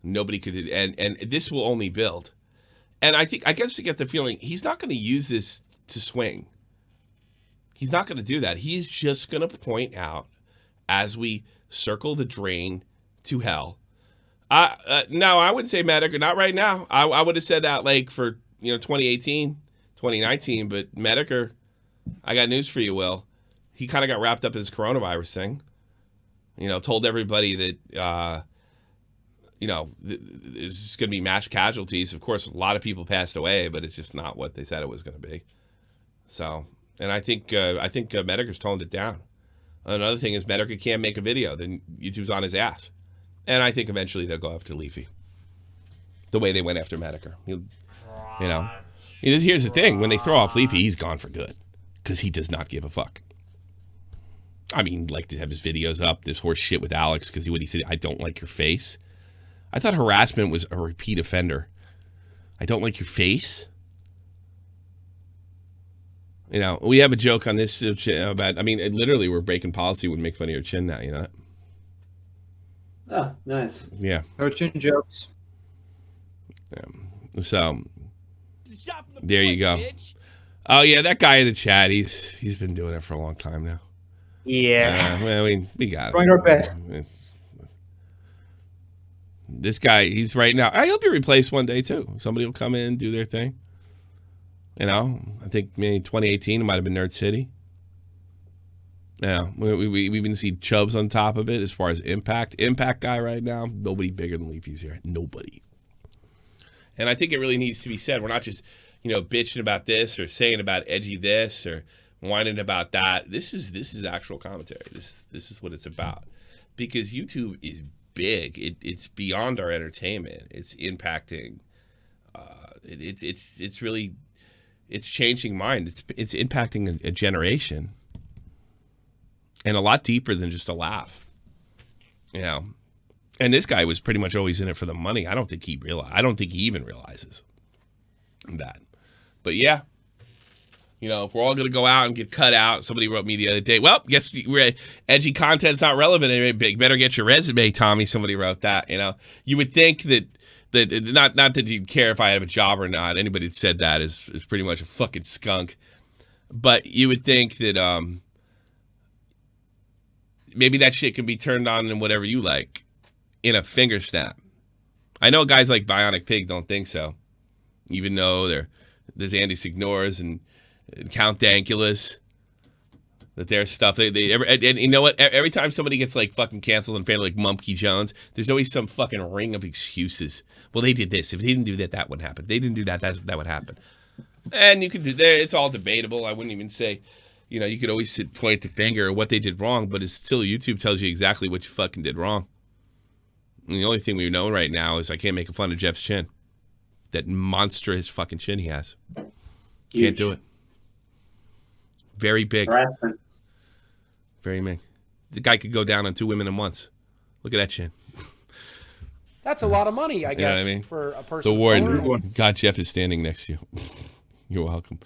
could do, and this will only build. And I guess to get the feeling he's not going to use this to swing. He's not going to do that. He's just going to point out as we circle the drain to hell. No, I wouldn't say Medicare, not right now. I would have said that like for 2018, 2019, but Medicare, I got news for you, Will. He kind of got wrapped up in his coronavirus thing. Told everybody that there's going to be mass casualties. Of course, a lot of people passed away, but it's just not what they said it was going to be. So, and I think Medicare's toned it down. Another thing is Medicare can't make a video, then YouTube's on his ass. And I think eventually they'll go after Leafy. The way they went after Medicare. Here's the thing. When they throw off Leafy, he's gone for good. Because he does not give a fuck. I mean, like to have his videos up, this horse shit with Alex, because what he said, I don't like your face. I thought harassment was a repeat offender. I don't like your face. We have a joke on this about, literally we're breaking policy when we make fun of your chin now, you know that? Oh, nice. Yeah. No chin jokes. Yeah. So, there you go. Oh, yeah, that guy in the chat, he's been doing it for a long time now. Yeah. We got it. Trying our best. This guy, he's right now. I hope he replaced one day, too. Somebody will come in and do their thing. I think maybe 2018 it might have been Nerd City. Yeah, we even see Chubbs on top of it as far as impact. Impact guy right now, nobody bigger than LeafyisHere. Nobody. And I think it really needs to be said. We're not just, bitching about this or saying about edgy this or whining about that. This is actual commentary. This is what it's about. Because YouTube is big. It's beyond our entertainment. It's impacting. It's really, it's changing mind. It's impacting a generation. And a lot deeper than just a laugh. And this guy was pretty much always in it for the money. I don't think he even realizes that. But yeah, if we're all going to go out and get cut out, somebody wrote me the other day, well, guess edgy content's not relevant anymore. Better get your resume, Tommy. Somebody wrote that. You would think that not that you'd care if I have a job or not. Anybody that said that is pretty much a fucking skunk. But you would think that maybe that shit can be turned on in whatever you like in a finger snap. I know guys like Bionic Pig don't think so, even though there's Andy Signors and Count Dankulas, that their stuff. And you know what? Every time somebody gets like fucking canceled and family like Mumpy Jones, there's always some fucking ring of excuses. Well, they did this. If they didn't do that, that would happen. They didn't do that. That would happen. And you could do there. It's all debatable. I wouldn't even say. You could always point the finger at what they did wrong, but it's still YouTube tells you exactly what you fucking did wrong. And the only thing we know right now is I can't make fun of Jeff's chin. That monstrous fucking chin he has. Huge. Can't do it. Very big. Harassment. Very big. The guy could go down on 2 women at once. Look at that chin. That's a lot of money, I You know guess, what I mean? for a person. The warden. God, Jeff is standing next to you. You're welcome.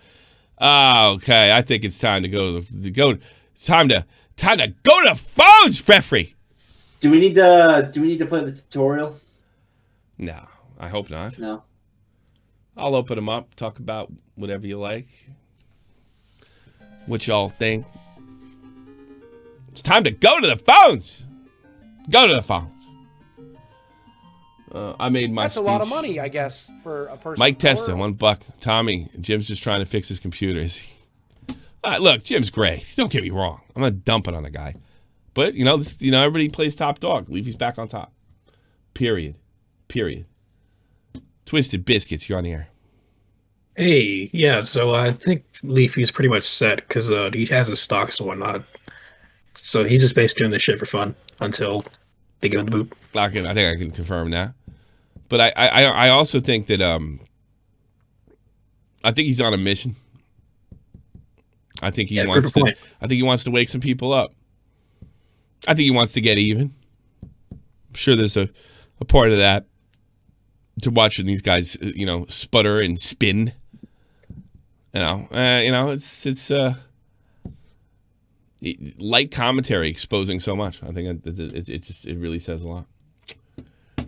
Okay, I think it's time to go. It's time to go to the phones, referee. Do we need to play the tutorial? No, I hope not. No. I'll open them up. Talk about whatever you like. What y'all think? It's time to go to the phones. Go to the phones. I made my That's speech. a lot of money, I guess, for a person. Mike Testa, $1. Tommy, Jim's just trying to fix his computer. Is he? Look, Jim's great. Don't get me wrong. I'm not dumping on the guy, but everybody plays top dog. Leafy's back on top. Period. Twisted Biscuits, you're on the air. Hey, yeah. So I think Leafy's pretty much set because he has his stocks and whatnot. So he's just basically doing this shit for fun until they give him the boot. I think I can confirm that. But I also think that I think he's on a mission. I think he wants to. I think he wants to wake some people up. I think he wants to get even. I'm sure there's a part of that to watching these guys, sputter and spin. It's light commentary exposing so much. I think it really says a lot.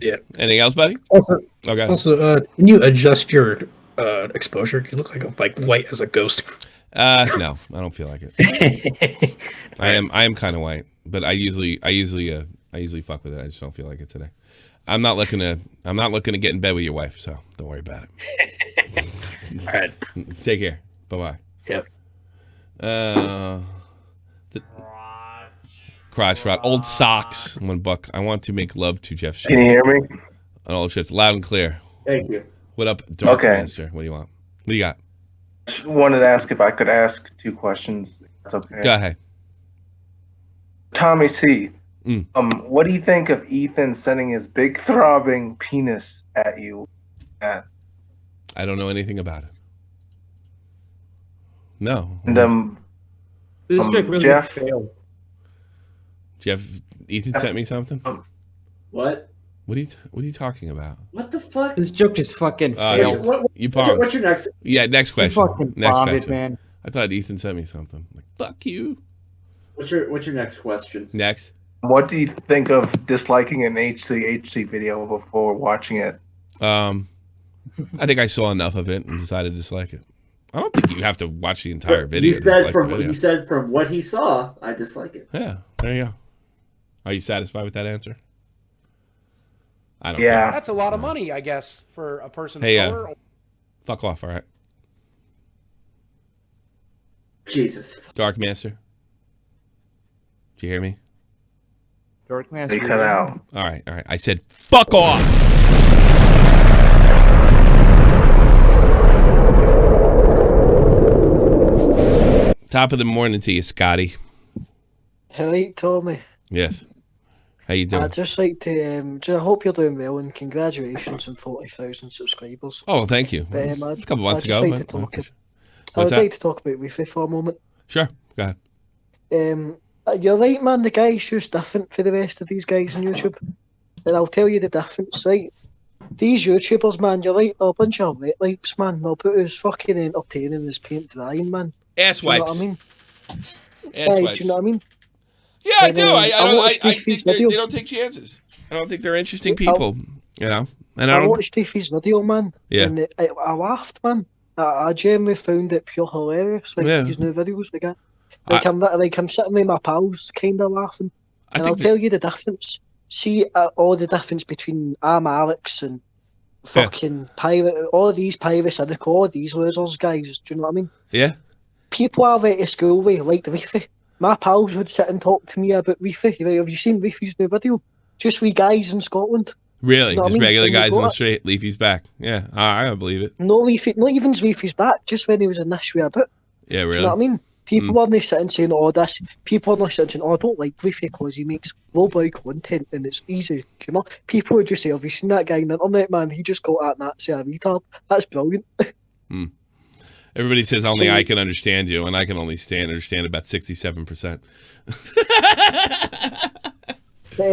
Yeah. Anything else, buddy? Also, can you adjust your exposure? You look like white as a ghost. No, I don't feel like it. I am kind of white, but I usually fuck with it. I just don't feel like it today. I'm not looking to get in bed with your wife, so don't worry about it. All right. Take care. Bye-bye. Yep. Crotch rot. Old socks. $1. I want to make love to Jeff. Can you hear me? On all shifts. Loud and clear. Thank you. What up, Dark Okay. Master? What do you want? What do you got? Just wanted to ask if I could ask 2 questions. That's okay. Go ahead. Tommy C. What do you think of Ethan sending his big throbbing penis at you? I don't know anything about it. No. And This chick really Jeff. failed. Ethan sent me something. What? What are you talking about? What the fuck? This joke just fucking failed. You bombed. What's your next? Yeah, next question. fucking Next bombed it, question. man. I thought Ethan sent me something. Like, fuck you. What's your next question? Next. What do you think of disliking an HC video before watching it? I think I saw enough of it and decided to dislike it. I don't think you have to watch the entire video. He said from what he saw, I dislike it. Yeah, there you go. Are you satisfied with that answer? I don't. Yeah. Care. That's a lot of money, I guess, for a person. Hey, of color. fuck off. All right. Jesus. Dark Master. Did you hear me? Dark Master. They cut out. All right. I said fuck off. Top of the morning to you, Scotty. Hey, Tommy. Yes. How you doing? I'd just like to, I hope you're doing well and congratulations on 40,000 subscribers. Oh, thank you. But, A couple months ago. Like but- to talk, What's I'd that? like to talk about Leafy for a moment. Sure. Go ahead. You're right, man. The guy's just different for the rest of these guys on YouTube. And I'll tell you the difference, right? These YouTubers, man, you're right, they're a bunch of wet wipes, man. They'll put as fucking entertaining as paint drying, man. Ass Do you know wipes. what I mean? Ass wipes. Do you know what I mean? Yeah, I And, do. I watched think Leafy's they video. don't take chances. I don't think they're interesting people. And I I don't. watched Leafy's video, man. Yeah. And I laughed, man. I genuinely found it pure hilarious. Like Yeah. his new videos, I'm sitting with my pals, kind of laughing. And I'll tell you the difference. See all the difference between Alex and fucking pirate, all these pirates, all these losers, guys. Do you know what I mean? Yeah. People I went to school with like Reefy. My pals would sit and talk to me about Reefy. Right, have you seen Reefy's new video? Just we guys in Scotland. Really? You know what Just I mean? regular And they guys on got the it. street. Leafy's back. Yeah. I believe it. No Leafy, not even Reefy's back. Just when he was in this way a bit. Yeah, really. Do you know what I mean? People aren't sitting saying, oh, this. People aren't sitting saying, oh, I don't like Leafy because he makes low-boy content and it's easy humour. People would just say, have you seen that guy on the internet, man? He just got at Nazi a retard. That's brilliant. Everybody says only I can understand you, and I can only understand about 67%. But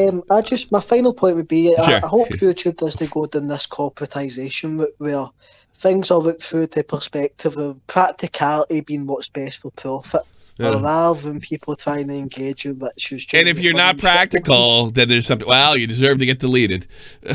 My final point would be, Sure. I hope YouTube doesn't go down this corporatization route where things are looked through the perspective of practicality being what's best for profit, rather than people trying to engage in rituals. And if you're not practical, then there's something. Well, you deserve to get deleted. Yeah,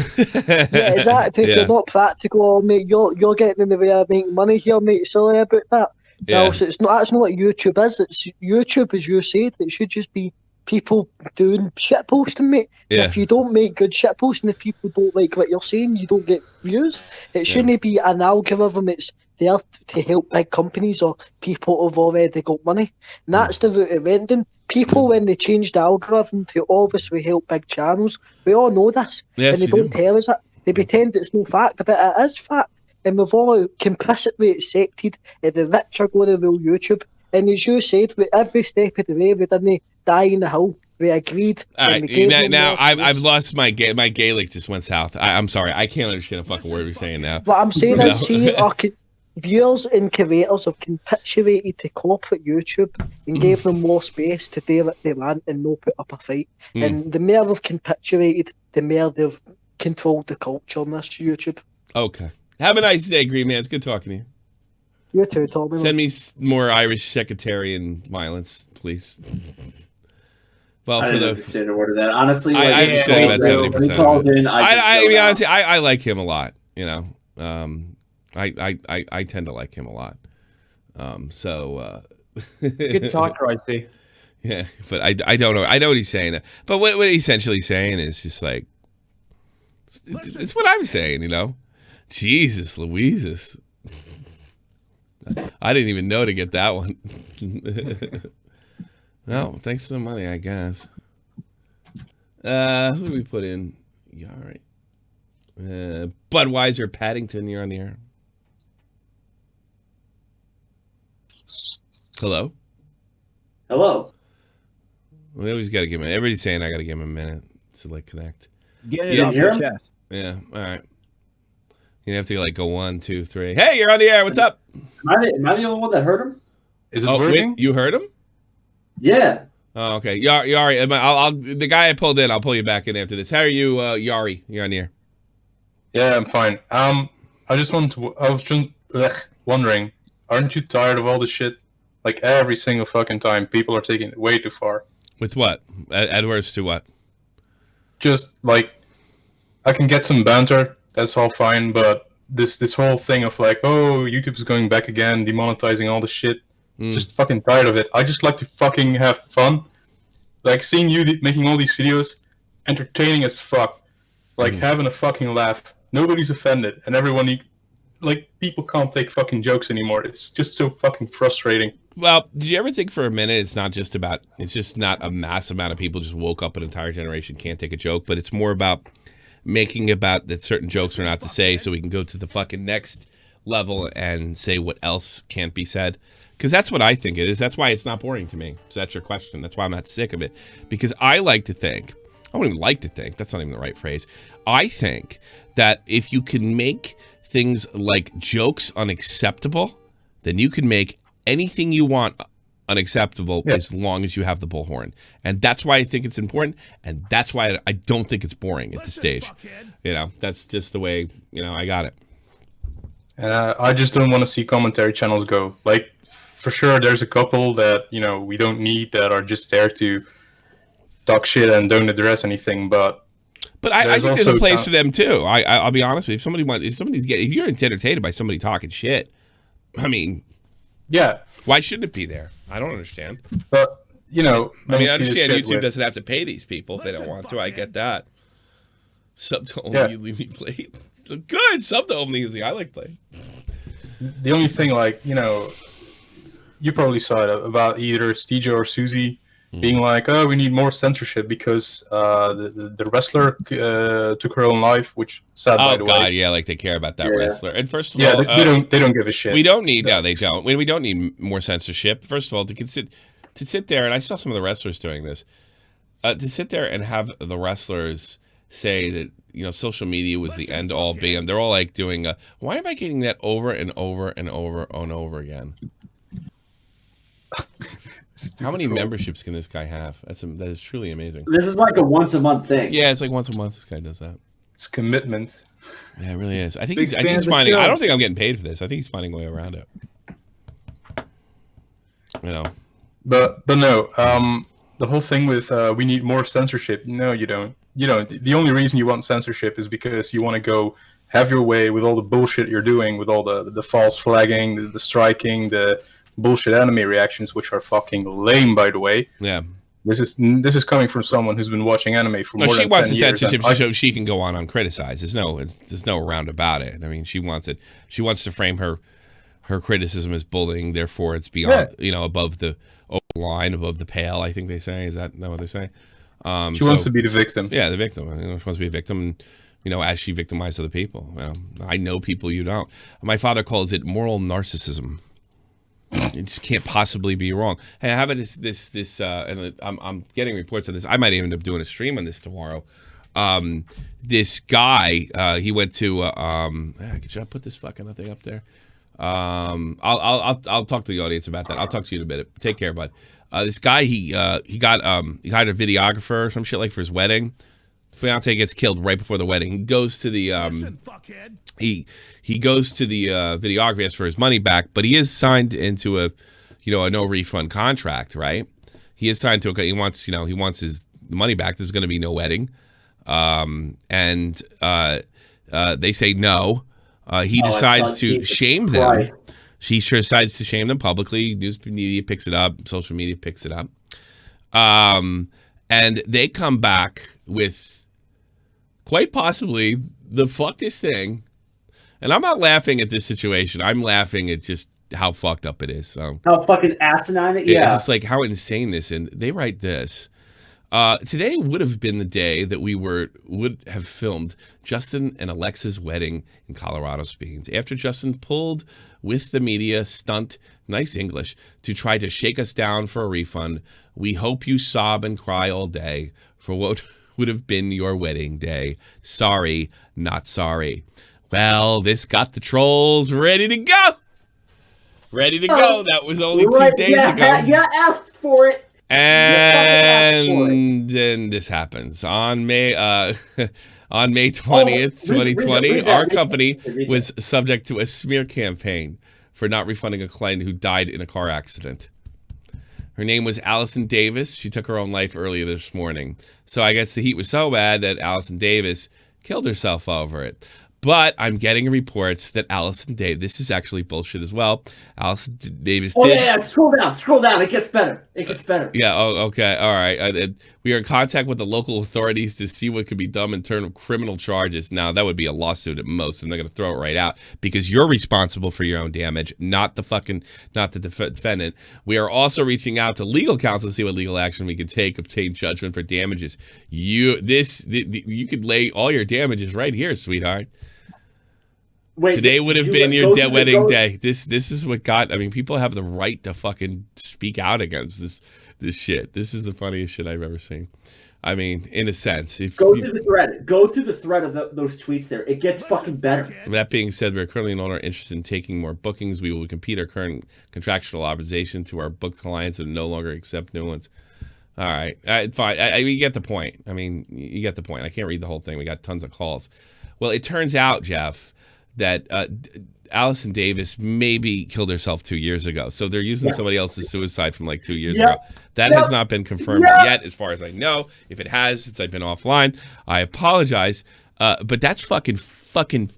exactly. If you're not practical, mate, you're getting in the way of making money here, mate. Sorry about that. Yeah. No, so it's not. That's not what YouTube is. It's YouTube, as you said. It should just be people doing shit posting, mate. Yeah. If you don't make good shit posting, if people don't like what you're saying, you don't get views. It shouldn't be an algorithm. It's there to help big companies or people who've already got money. And that's the route it went in. People, when they changed the algorithm to obviously help big channels, we all know this. Yes, and they don't tell us it. They pretend it's no fact, but it is fact. And we've all complicitly accepted that the rich are going to rule YouTube. And as you said, with every step of the way, we didn't die in the hill. We agreed. All and right, we gave them now their I've lost my Gaelic just went south. I'm sorry, I can't understand a fucking word you're saying now. What I'm saying No. is, see, our viewers and creators have capitulated to corporate YouTube and gave them more space to do what they want and not put up a fight. And the more they've capitulated, the more they've controlled the culture on this YouTube. Okay. Have a nice day, Green Man. It's good talking to you. You too, Tommy. Send me more Irish sectarian violence, please. Well, I for didn't the understand a word of that. Honestly, I understood about 70% of it. I mean, out. honestly, I like him a lot. You know, I tend to like him a lot. Good talker, I see. Yeah, but I don't know. I know what he's saying. But what he's essentially saying is just like it's what I'm saying. You know, Jesus Louises. I didn't even know to get that one. Well, thanks for the money, I guess. Who do we put in? Yeah, all right. Budweiser, Paddington, you're on the air. Hello? Hello. We always got to give him. Everybody's saying I got to give him a minute to like connect. Get it off your chest. Yeah. All right. You have to like go 1, 2, 3. Hey, you're on the air. What's up? Am I the only one that heard him? Is it working? Wait, you heard him? Yeah. Oh, okay. Yari, I'll the guy I pulled in. I'll pull you back in after this. How are you, Yari? You're on the air. Yeah, I'm fine. I was just wondering, aren't you tired of all this shit? Like every single fucking time, people are taking it way too far. With what? Edwards to what? Just like, I can get some banter. That's all fine, but this whole thing of like, oh, YouTube is going back again, demonetizing all the shit. Just fucking tired of it. I just like to fucking have fun. Like seeing you making all these videos, entertaining as fuck. Like having a fucking laugh. Nobody's offended, and everyone, like, people can't take fucking jokes anymore. It's just so fucking frustrating. Well, did you ever think for a minute it's just not a mass amount of people just woke up an entire generation can't take a joke, but it's more about making about that certain jokes are not to say so we can go to the fucking next level and say what else can't be said. Because that's what I think it is. That's why it's not boring to me. So that's your question. That's why I'm not sick of it. Because I like to think, I don't even like to think, that's not even the right phrase. I think that if you can make things like jokes unacceptable, then you can make anything you want unacceptable as long as you have the bullhorn. And that's why I think it's important. And that's why I don't think it's boring at this stage. You know, that's just the way, I got it. And I just don't want to see commentary channels go. Like, for sure, there's a couple that, we don't need that are just there to talk shit and don't address anything. But I think there's a place for them too. I'll be honest with you. If you're entertained by somebody talking shit, I mean, yeah, why shouldn't it be there? I don't understand. But I understand YouTube doesn't have to pay these people if they don't want to. I get that. Sub to only leave me play. Good sub to only music. I like play. The only thing, you probably saw it about either Stejo or Susie being like, "Oh, we need more censorship because the wrestler took her own life," which sad by the way. Oh God, yeah, like they care about that wrestler. And first of all, they don't give a shit. We don't need they don't. We don't need more censorship. First of all, to sit there, and I saw some of the wrestlers doing this, to sit there and have the wrestlers say that social media was the end all be, and they're all like doing why am I getting that over and over and over and over again? How many memberships can this guy have? That is truly amazing. This is like a once a month thing. Yeah, it's like once a month. This guy does that. It's commitment. Yeah, it really is. I think he's finding. I don't think I'm getting paid for this. I think he's finding a way around it. You know. But no. The whole thing with we need more censorship. No, you don't. You know, the only reason you want censorship is because you want to go have your way with all the bullshit you're doing, with all the false flagging, the striking, the bullshit anime reactions, which are fucking lame, by the way. Yeah. This is coming from someone who's been watching anime for more than 10 years. She wants the censorship so she can go on uncriticized. There's no round about it. I mean, she wants it. She wants to frame her criticism as bullying. Therefore, it's beyond, above the line, above the pale. I think they say. Is that not what they say? She wants to be the victim. Yeah, the victim. She wants to be a victim, as she victimized other people. I know people you don't. My father calls it moral narcissism. It just can't possibly be wrong. Hey, how about this? And I'm getting reports of this. I might even end up doing a stream on this tomorrow. This guy, he went to. Should I put this fucking thing up there? I'll talk to the audience about that. I'll talk to you in a minute. Take care, bud. This guy, he got a videographer or some shit like for his wedding. The fiance gets killed right before the wedding. He goes to the he goes to the videographer, asks for his money back, but he is signed into a no refund contract, right? He is signed to he wants his money back. There's going to be no wedding, and they say no. He decides to shame them. He decides to shame them publicly. News media picks it up. Social media picks it up. And they come back with quite possibly the fuck this thing. And I'm not laughing at this situation. I'm laughing at just how fucked up it is. So how fucking asinine it is. Yeah. It's just like how insane this. And they write this. Today would have been the day that we would have filmed Justin and Alexa's wedding in Colorado Springs. After Justin pulled with the media stunt, nice English, to try to shake us down for a refund, we hope you sob and cry all day for what would have been your wedding day. Sorry, not sorry. Well, this got the trolls ready to go. Ready to go. That was only 2 days ago. Yeah, asked for it. And then this happens on May 20th, 2020. Our company was subject to a smear campaign for not refunding a client who died in a car accident. Her name was Allison Davis. She took her own life earlier this morning. So I guess the heat was so bad that Allison Davis killed herself over it. But I'm getting reports that Allison Davis, this is actually bullshit as well. Allison Davis did. Yeah, scroll down. It gets better. Yeah, okay, all right. We are in contact with the local authorities to see what could be done in terms of criminal charges. Now, that would be a lawsuit at most, and they're going to throw it right out because you're responsible for your own damage, not the defendant. We are also reaching out to legal counsel to see what legal action we can take, obtain judgment for damages. You could lay all your damages right here, sweetheart. Wait, today would have been your wedding day. This is what got. I mean, people have the right to fucking speak out against this shit. This is the funniest shit I've ever seen. I mean, in a sense, go through the thread. Go through the thread of those tweets. There, it gets fucking better. That being said, we're currently no longer interested in taking more bookings. We will compete our current contractual obligation to our booked clients and no longer accept new ones. All right, fine. You get the point. I mean, you get the point. I can't read the whole thing. We got tons of calls. Well, it turns out, Jeff, that Allison Davis maybe killed herself 2 years ago. So they're using somebody else's suicide from like 2 years ago. That has not been confirmed yet, as far as I know. If it has, since I've been offline, I apologize. But that's fucking funny.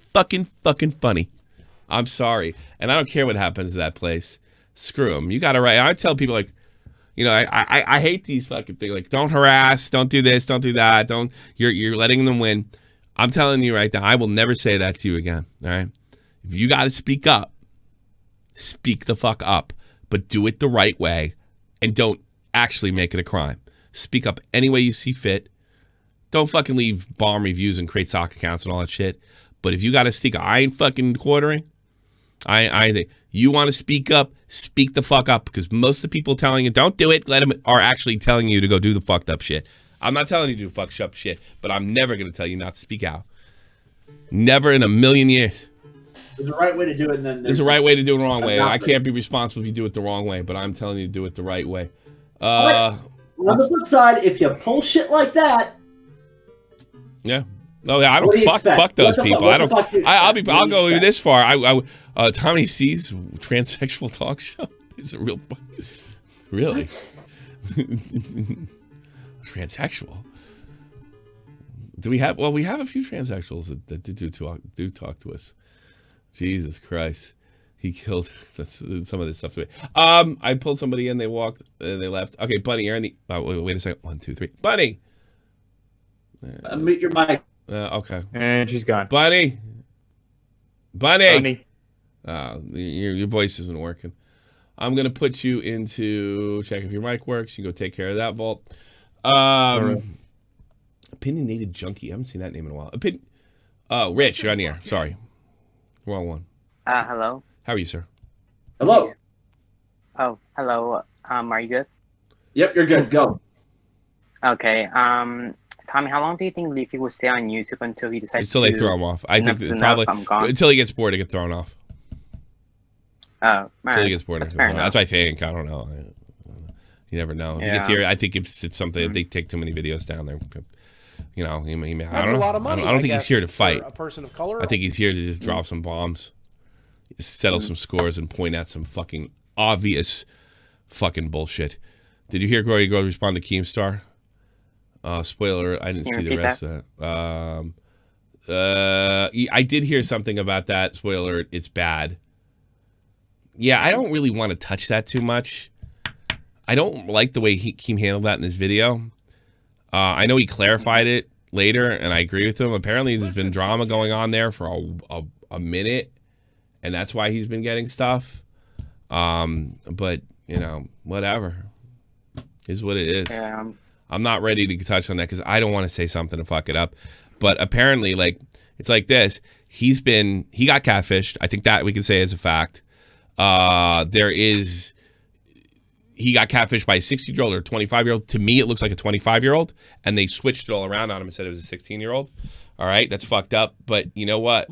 I'm sorry. And I don't care what happens to that place. Screw them. You got to write. I tell people like, I hate these fucking things. Like, don't harass, don't do this, don't do that. You're letting them win. I'm telling you right now, I will never say that to you again, all right? If you got to speak up, speak the fuck up, but do it the right way and don't actually make it a crime. Speak up any way you see fit. Don't fucking leave bomb reviews and create sock accounts and all that shit. But if you got to speak, I ain't fucking quartering. I think you want to speak up, speak the fuck up, because most of the people telling you don't do it, are actually telling you to go do the fucked up shit. I'm not telling you to do fucked up shit, but I'm never going to tell you not to speak out. Never in a million years. There's a right way to do it, and then there's a right way to do it the wrong way. I can't be responsible if you do it the wrong way, but I'm telling you to do it the right way. On the flip side, if you pull shit like that, yeah. No, I What do don't you fuck expect? those What the people. fuck- I what the fuck do don't. you I'll expect? be. What I'll do go you this far. Tommy C's transsexual talk show is a real. Really. Transsexual. Do we have? Well, we have a few transsexuals that do talk to us. Jesus Christ. He killed some of this stuff to me. I pulled somebody in. They walked. They left. Okay, Bunny, you're in the. Oh, wait a second. 1, 2, 3. Bunny. Mute your mic. Okay. And she's gone. Bunny. Your voice isn't working. I'm gonna put you into check if your mic works. You go take care of that, Vault. Opinionated Junkie. I haven't seen that name in a while. Rich, you're on the air. Sorry, wrong one. Hello. How are you, sir? Hello. Oh, hello. Are you good? Yep, you're good. Go. Okay. Tommy, how long do you think Leafy will stay on YouTube until he decides Until they throw him off. I think probably I'm gone. until he gets bored to get thrown off. Oh, Until he gets bored. That's fair enough. That's what I think. I don't know. You never know. If he gets here, I think if something, if they take too many videos down there, you know, he may. I That's don't a know. lot of money. I don't think he's guess, here to for fight. a person of color. I think he's here to just drop some bombs, settle some scores, and point out some fucking obvious fucking bullshit. Did you hear Glory Girl respond to Keemstar? Spoiler, I didn't see the rest of that. I did hear something about that. Spoiler, it's bad. Yeah, I don't really want to touch that too much. I don't like the way Keem handled that in this video. I know he clarified it later, and I agree with him. Apparently, there's been drama going on there for a minute, and that's why he's been getting stuff. But, you know, whatever. Is what it is. Yeah. I'm not ready to touch on that because I don't want to say something to fuck it up. But apparently, like, it's like this. He got catfished. I think that we can say as a fact. He got catfished by a 16-year-old or a 25-year-old. To me, it looks like a 25-year-old, and they switched it all around on him and said it was a 16-year-old. All right, that's fucked up. But you know what?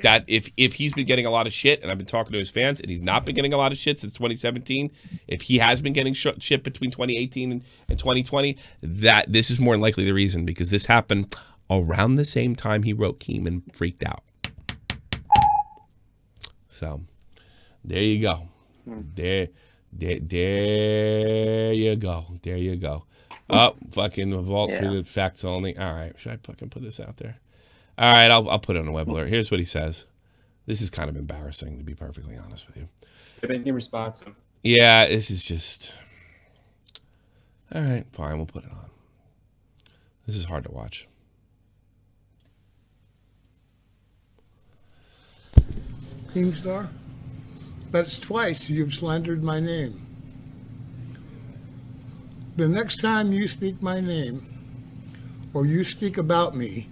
That if he's been getting a lot of shit, and I've been talking to his fans, and he's not been getting a lot of shit since 2017, if he has been getting shit between 2018 and 2020, that this is more than likely the reason, because this happened around the same time he wrote Keem and freaked out. So there you go. There you go. There you go. Oh, fucking Vault tweeted facts only. All right, should I fucking put this out there? All right, I'll put it on a web alert. Here's what he says. This is kind of embarrassing, to be perfectly honest with you. Any response? Yeah, this is just. All right, fine, we'll put it on. This is hard to watch. Keemstar, that's twice you've slandered my name. The next time you speak my name, or you speak about me,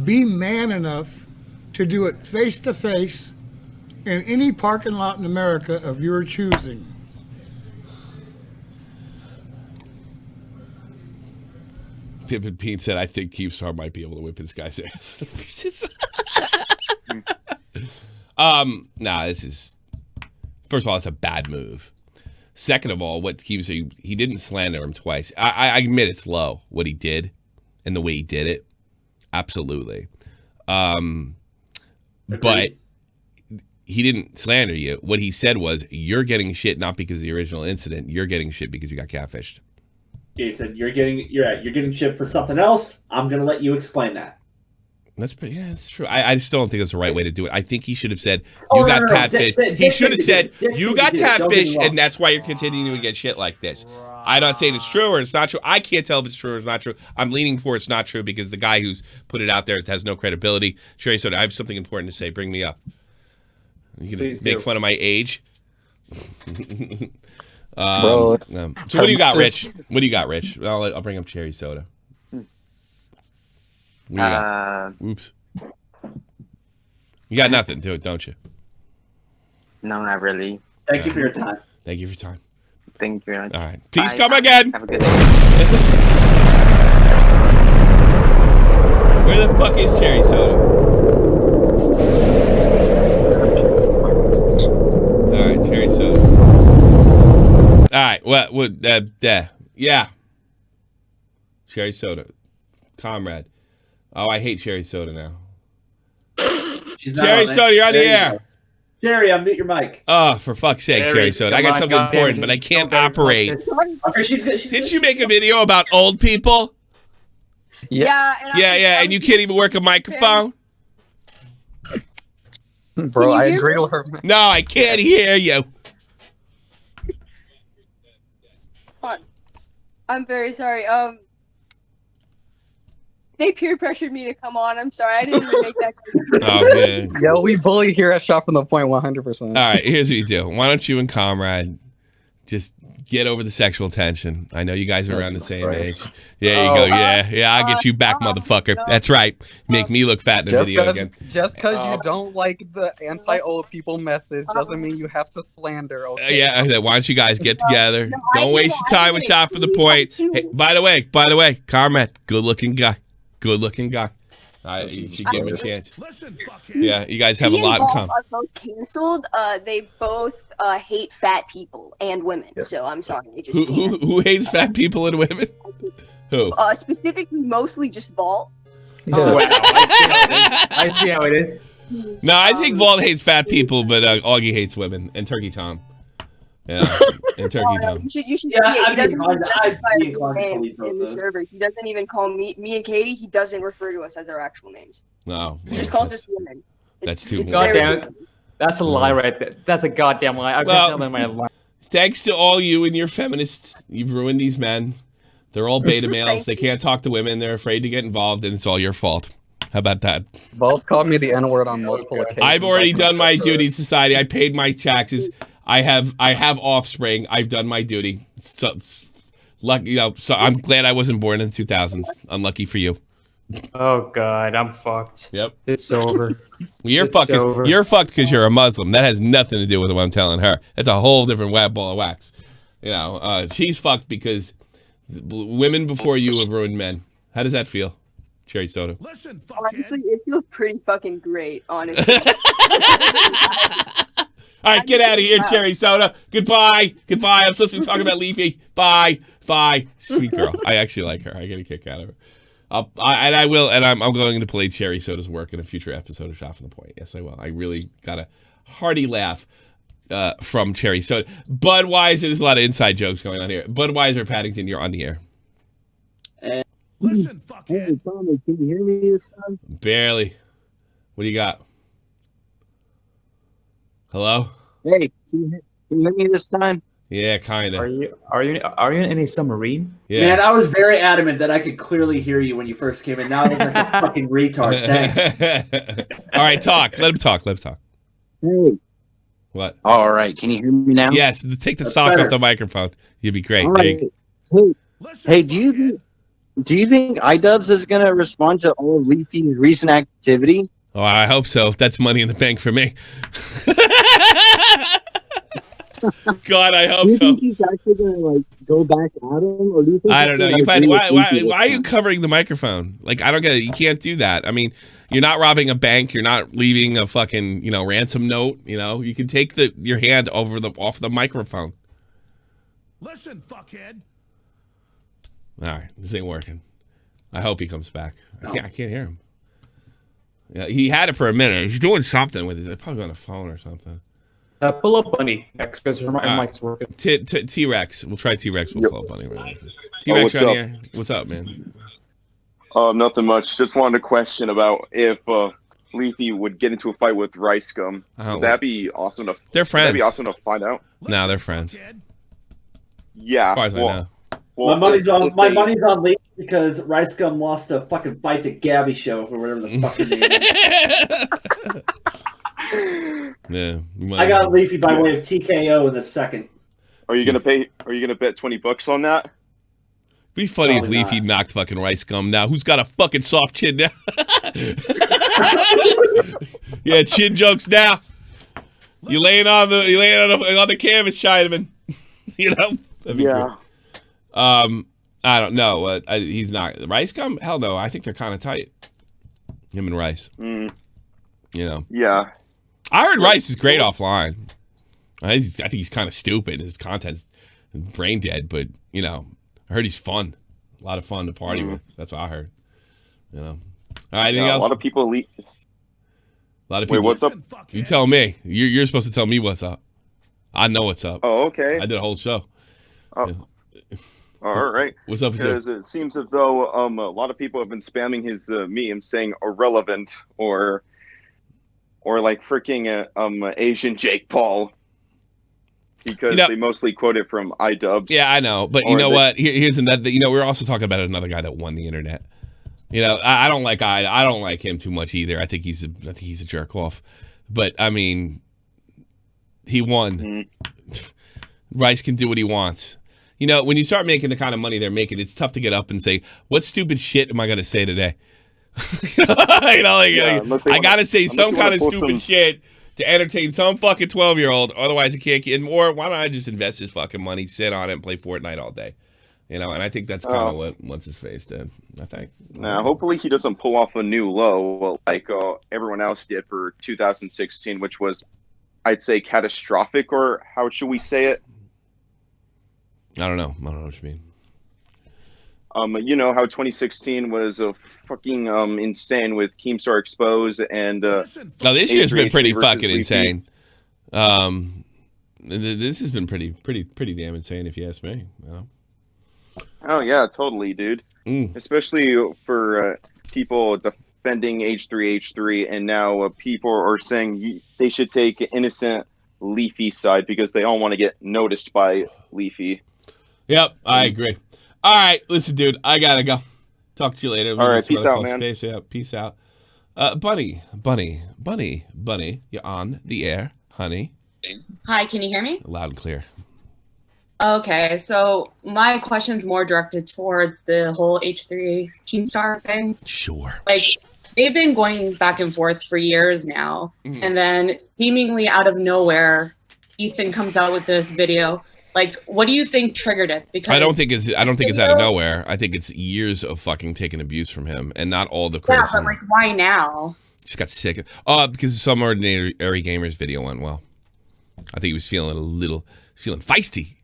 be man enough to do it face to face in any parking lot in America of your choosing. Pippin Pete said, I think Keemstar might be able to whip this guy's ass. Nah, this is, first of all, it's a bad move. Second of all, what Keemstar, he didn't slander him twice. I admit it's low, what he did and the way he did it. Absolutely. But he didn't slander you. What he said was, you're getting shit not because of the original incident. You're getting shit because you got catfished. He said, you're getting shit for something else. I'm going to let you explain that. That's pretty. Yeah, that's true. I still don't think that's the right way to do it. I think he should have said, "You got catfish." He should have said, "You got catfish," and that's why you're continuing to get shit like this. I'm not saying it's true or it's not true. I can't tell if it's true or it's not true. I'm leaning for it's not true because the guy who's put it out there has no credibility. Cherry Soda, I have something important to say. Bring me up. You can make fun of my age. Bro, so what do you got, Rich? What do you got, Rich? I'll bring up Cherry Soda. Oops. You got nothing to it, don't you? No, not really. Thank you for your time. Thank you for your time. Thank you very much. All right. Please come again. Have a good day. Where the fuck is Cherry Soda? All right, Cherry Soda. All right. Yeah. Cherry soda. Comrade. Oh, I hate cherry soda now. Cherry soda, you're on the air. Cherry, unmute your mic. Oh, for fuck's sake, cherry soda. I got something important, but I can't operate. Okay, she's good. Didn't you make a video about old people? Yeah. And you can't even work a microphone? Bro, I agree with her. No, I can't hear you. I'm very sorry. They peer pressured me to come on. I'm sorry. I didn't even make that clear. Oh, man. Yo, we bully here at Shot from the Point 100%. All right, here's what you do. Why don't you and Comrade just get over the sexual tension? I know you guys are around the same age. There you go. Yeah, I'll get you back, motherfucker. That's right. Make me look fat in the video again. Just because you don't like the anti-old people message doesn't mean you have to slander, okay? Yeah, why don't you guys get together? Don't waste your time with Shot from the Point. Hey, by the way, Comrade, good-looking guy. Good-looking guy. You should give him a chance. Yeah, you guys have a lot in common. Are both canceled. They both hate fat people and women. So I'm sorry. They just who hates fat people and women? Who? Specifically, mostly just Vault. Wow, I see how it is. No, I think Vault hates fat people, but Augie hates women and Turkey Tom. Yeah, and Turkey Tom. You should I'd he be inclined to believe both in the those. server. He doesn't even call me and Katie. He doesn't refer to us as our actual names. No, He just calls us women. That's too. Goddamn, that's a lie right there. That's a goddamn lie. I've been telling my lie. Thanks to all you and your feminists, you've ruined these men. They're all beta males. They can't talk to women. They're afraid to get involved, and it's all your fault. How about that? Vault's called me the N-word on multiple occasions. I've already done my duty, society. I paid my taxes. I have offspring. I've done my duty. So lucky, so I'm glad I wasn't born in the 2000s. Unlucky for you. Oh God, I'm fucked. Yep, it's over. You're fucked. You're fucked because you're a Muslim. That has nothing to do with what I'm telling her. That's a whole different ball of wax. She's fucked because women before you have ruined men. How does that feel, Cherry Soda? Honestly, it feels pretty fucking great. Honestly. All right, get out of here, Cherry Soda. Goodbye. I'm supposed to be talking about Leafy. Bye. Sweet girl. I actually like her. I get a kick out of her. I'm going to play Cherry Soda's work in a future episode of Shot from the Point. Yes, I will. I really got a hearty laugh from Cherry Soda. Budweiser, there's a lot of inside jokes going on here. Budweiser, Paddington, you're on the air. Listen, fuckhead. Hey, Tommy, can you hear me this time? Barely. What do you got? Hello? Hey, can you hear me this time? Yeah, kind of. Are you in a submarine? Yeah. Man, I was very adamant that I could clearly hear you when you first came in. Now I'm like a fucking retard. Thanks. All right, talk. Let him talk. Hey. What? All right. Can you hear me now? Yes. Take the sock off the microphone. You'd be great. All right. Hey, do you think iDubbbz is gonna respond to all of Leafy's recent activity? Oh, I hope so. That's money in the bank for me. God, I hope so. Do you think he's actually gonna go back at him, or do you think I don't know. Why are you covering the microphone? I don't get it. You can't do that. I mean, you're not robbing a bank. You're not leaving a fucking ransom note. You can take your hand off the microphone. Listen, fuckhead. All right, this ain't working. I hope he comes back. I can't hear him. Yeah, he had it for a minute. He's doing something with it. He's probably on the phone or something. Pull up Bunny next because her mic's working. T-Rex. We'll try T-Rex. We'll pull up Bunny right now. T-Rex right here. What's up, man? Nothing much. Just wanted to question about if Leafy would get into a fight with Rice Gum. Would that be awesome to? They're friends. That'd be awesome to find out. No, they're friends. Yeah. As far as I know. Well, my money's on Leafy because Rice Gum lost a fucking fight to Gabby Show or whatever the fucking name is. Yeah, I got Leafy by way of TKO in the second. Are you gonna pay? Are you gonna bet $20 on that? Be funny if Leafy knocked fucking Rice Gum. Now who's got a fucking soft chin now? Yeah, chin jokes now. You laying on the canvas, Chinaman. Yeah. I don't know. He's not Rice Gum. Hell no. I think they're kind of tight. Him and Rice. Yeah. I heard Rice is great offline. I think he's kind of stupid. His content's brain dead, but you know, I heard he's fun. A lot of fun to party with. That's what I heard. You know. All right, anything else? A lot of people leak. A lot of people. Wait, what's up? You tell me. You're supposed to tell me what's up. I know what's up. Oh, okay. I did a whole show. Oh. Yeah. All right. What's up with you? Because it seems as though a lot of people have been spamming his meme saying irrelevant or like freaking Asian Jake Paul. Because they mostly quote it from iDubbbz. Yeah, I know, but you know what? Here's another. You know, we're also talking about another guy that won the internet. You know, I don't like him too much either. I think he's a jerk off. But I mean, he won. Rice can do what he wants. You know, when you start making the kind of money they're making, it's tough to get up and say, "What stupid shit am I going to say today?" You know, I got to say some kind of stupid shit to entertain some fucking 12-year-old. Otherwise, I can't get more. Why don't I just invest his fucking money, sit on it, and play Fortnite all day? You know, and I think that's kind of what what's his face did. I think. Now, hopefully, he doesn't pull off a new low like everyone else did for 2016, which was, I'd say, catastrophic. Or how should we say it? I don't know what you mean. You know how 2016 was fucking insane with Keemstar Expose and this year's been pretty fucking insane. This has been pretty damn insane if you ask me. You know? Oh yeah, totally, dude. Especially for people defending H3H3, and now people are saying they should take innocent Leafy side because they all want to get noticed by Leafy. Yep, I agree. All right, listen, dude, I gotta go. Talk to you later. All right, peace out, man. Yeah, peace out. Bunny, you're on the air, honey. Hi, can you hear me? Loud and clear. Okay, so my question's more directed towards the whole H3 Keemstar thing. Sure. Like, they've been going back and forth for years now, and then seemingly out of nowhere, Ethan comes out with this video. Like, what do you think triggered it? Because I don't think it's out of nowhere. I think it's years of fucking taking abuse from him, and not all the criticism. Yeah, but like, why now? Just got sick. Because some Ordinary Gamers video went well. I think he was feeling feisty.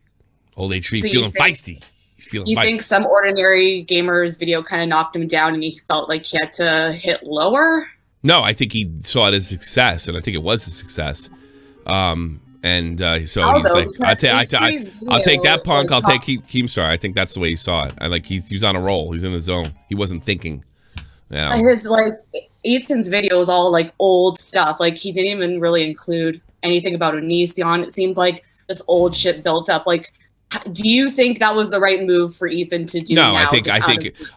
Old H3 feeling feisty. He's feeling. You think some Ordinary Gamers video kind of knocked him down, and he felt like he had to hit lower? No, I think he saw it as a success, and I think it was a success. And so he's like, I'll take that punk. I'll take Keemstar. I think that's the way he saw it. He was on a roll. He's in the zone. He wasn't thinking. You know? His Ethan's video was all like old stuff. Like, he didn't even really include anything about Onision. It seems like just old shit built up. Like, do you think that was the right move for Ethan to do? No, now,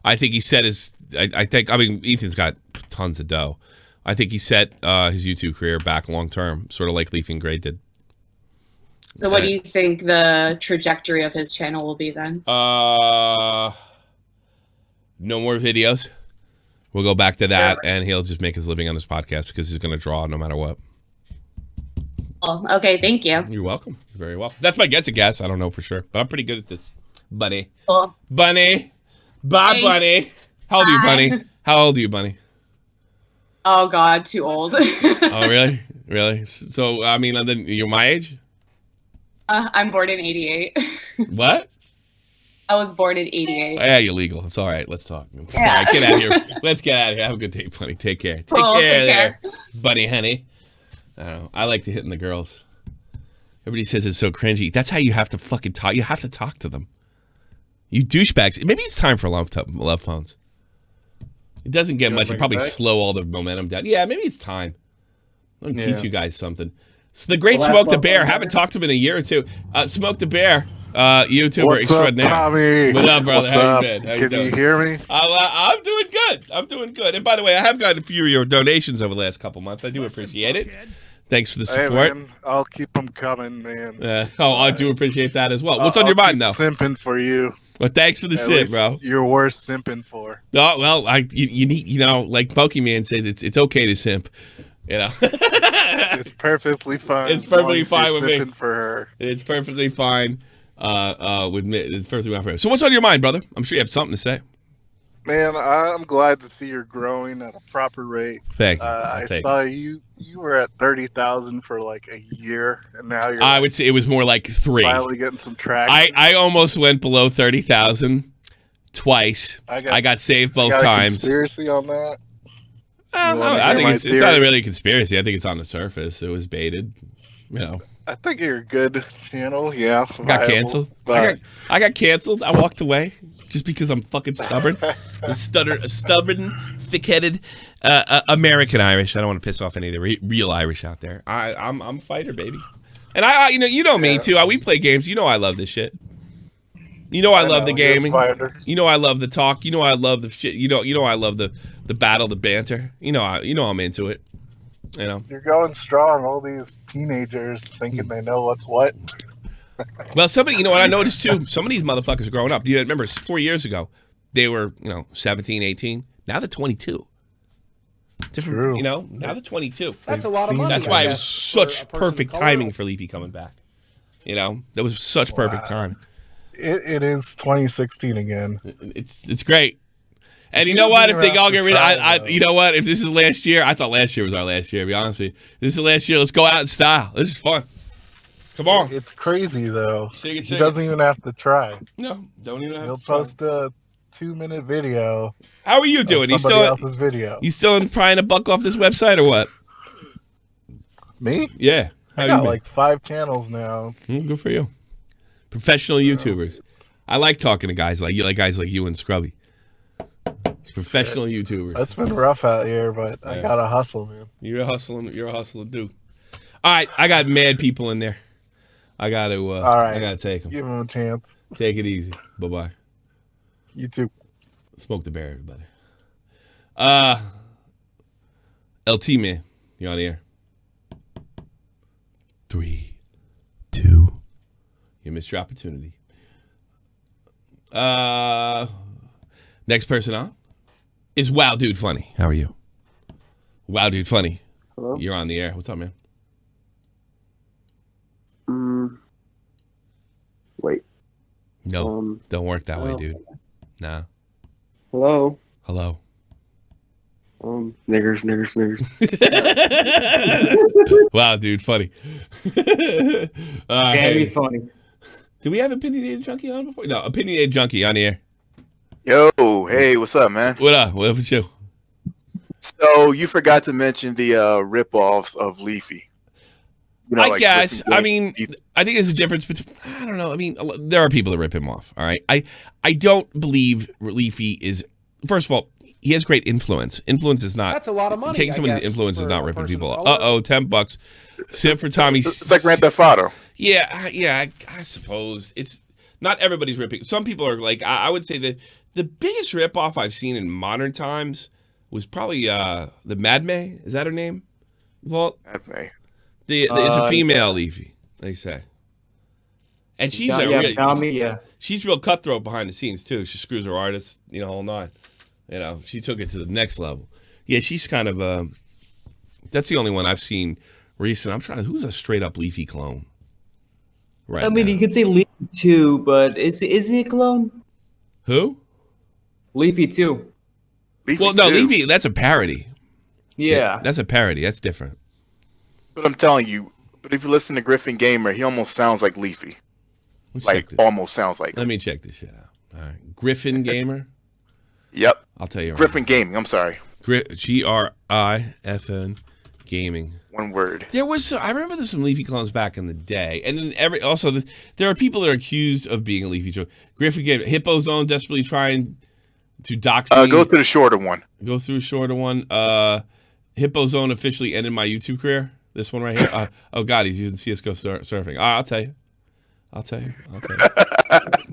I think he set his. I mean, Ethan's got tons of dough. I think he set his YouTube career back long term, sort of like Leafy and Gray did. So what do you think the trajectory of his channel will be then? No more videos. We'll go back to that, and he'll just make his living on this podcast because he's going to draw no matter what. Oh, okay, thank you. You're welcome. You're very welcome. That's my guess. I don't know for sure, but I'm pretty good at this. Bunny. Cool. Bunny. Bye, Thanks. Bunny. How old are you, Bunny? How old are you, Bunny? Oh, God, too old. Oh, really? Really? So, I mean, you're my age? I'm born in 88. What? I was born in 88. Yeah, you're legal. It's all right. Let's talk. Yeah. All right, get out of here. Let's get out of here. Have a good day, Bunny. Take care. Take Cool, care take there, care. Bunny, honey. I don't know. I like to hit in the girls. Everybody says it's so cringy. That's how you have to fucking talk. You have to talk to them. You douchebags. Maybe it's time for love phones. It doesn't get much. You probably slow all the momentum down. Yeah, maybe it's time. Let me teach you guys something. So the great Smoke the Bear. Haven't talked to him in a year or two. Smoke the Bear, YouTuber What's extraordinaire. up, Tommy? What up, brother? What's How up? you been? How you Can doing? you hear me? I'm doing good. I'm doing good. And by the way, I have gotten a few of your donations over the last couple months. I do appreciate it. Thanks for the support. Hey, man, I'll keep them coming, man. I do appreciate that as well. What's on your mind, though? Simping for you. Well, thanks for the simp, bro. You're worth simping for. Oh, well, you need, like Pokemon says, it's okay to simp. You know, it's perfectly fine. It's perfectly fine with me. Simping for her. It's perfectly fine with me. It's perfectly fine for her. So, what's on your mind, brother? I'm sure you have something to say. Man, I'm glad to see you're growing at a proper rate. Thank you. I saw you were at 30,000 for like a year, and now you're. I would say it was more like 3. Finally getting some traction. I almost went below 30,000 twice. I got saved both times. Conspiracy on that? I think it's not really a conspiracy. I think it's on the surface. It was baited. You know. I think you're a good channel. Yeah. Got canceled. But... I got canceled. I walked away just because I'm fucking stubborn. A stubborn, thick-headed American Irish. I don't want to piss off any of the real Irish out there. I'm a fighter, baby. And you know me too. We play games. You know I love this shit. You know I love the gaming. You know I love the talk. You know I love the shit. You know I love the battle, the banter. You know I'm into it. You know. You're going strong. All these teenagers thinking they know what's what. Well, you know what I noticed too? Some of these motherfuckers are growing up. You remember 4 years ago, they were 17, 18. Now they're 22. Different, True. now they're 22. That's a lot of money. That's why it was such perfect timing for Leafy coming back. That was such perfect timing. It is 2016 again. It's great. And you know what? If they all get rid of you know what? If this is last year, I thought last year was our last year, to be honest with you. This is last year. Let's go out in style. This is fun. Come on. It's crazy, though. Sing it. He doesn't even have to try. No, don't even have He'll to try. post a 2-minute video. How are you doing? Somebody else's video. You still trying to buck off this website or what? Me? Yeah. I got like 5 channels now. Good for you. Professional YouTubers. I like talking to guys like you and Scrubae. Professional YouTubers. That's been rough out here, but I gotta hustle, man. You're a hustling dude. All right, I got mad people in there. I gotta I gotta take them. Give them a chance. Take it easy. Bye-bye. You too. Smoke the bear, everybody. LT man, you're on the air. 3, 2. You missed your opportunity. Next person on is Wow Dude Funny. How are you? Wow Dude Funny. Hello? You're on the air. What's up, man? Wait. No, don't work that way, dude. Nah. Hello? Hello. Niggers. Wow, dude, funny. Very funny. Did we have Opinionated Junkie on before? No, Opinionated Junkie on the air. Yo, hey, what's up, man? What up? What up with you? So you forgot to mention the rip-offs of Leafy. I guess. I mean, I think there's a difference between. I don't know. I mean, there are people that rip him off. All right. I don't believe Leafy is. First of all, he has great influence. Influence is not. That's a lot of money. Taking somebody's influence is not ripping people off. $10. Sim for Tommy. It's like Grand Theft Auto. Yeah. I suppose it's not everybody's ripping. Some people are like. I would say that the biggest rip off I've seen in modern times was probably the Mad May. Is that her name? Well, Mad May. It's a female Leafy, they say. And she's she's real cutthroat behind the scenes too. She screws her artists, whole nine. She took it to the next level. Yeah, she's kind of that's the only one I've seen recent. I'm trying to who's a straight up Leafy clone? Right. I mean, you could say Leafy 2, but is he a clone? Who? Leafy 2. Well, no, Leafy, that's a parody. Yeah. That's a parody. That's different. But I'm telling you, if you listen to Griffin Gamer, he almost sounds like Leafy. Almost sounds like. Let me check this shit out. All right. Griffin Gamer? Yep. I'll tell you. Griffin Gaming, I'm sorry. GRIFN Gaming. One word. I remember there's some Leafy clones back in the day. And then there are people that are accused of being a Leafy clone. Griffin Gamer. Hippo Zone desperately trying to dox me. Go through the shorter one. Go through a shorter one. Hippo Zone officially ended my YouTube career. This one right here. Oh God, he's using CS:GO surfing. I'll tell you.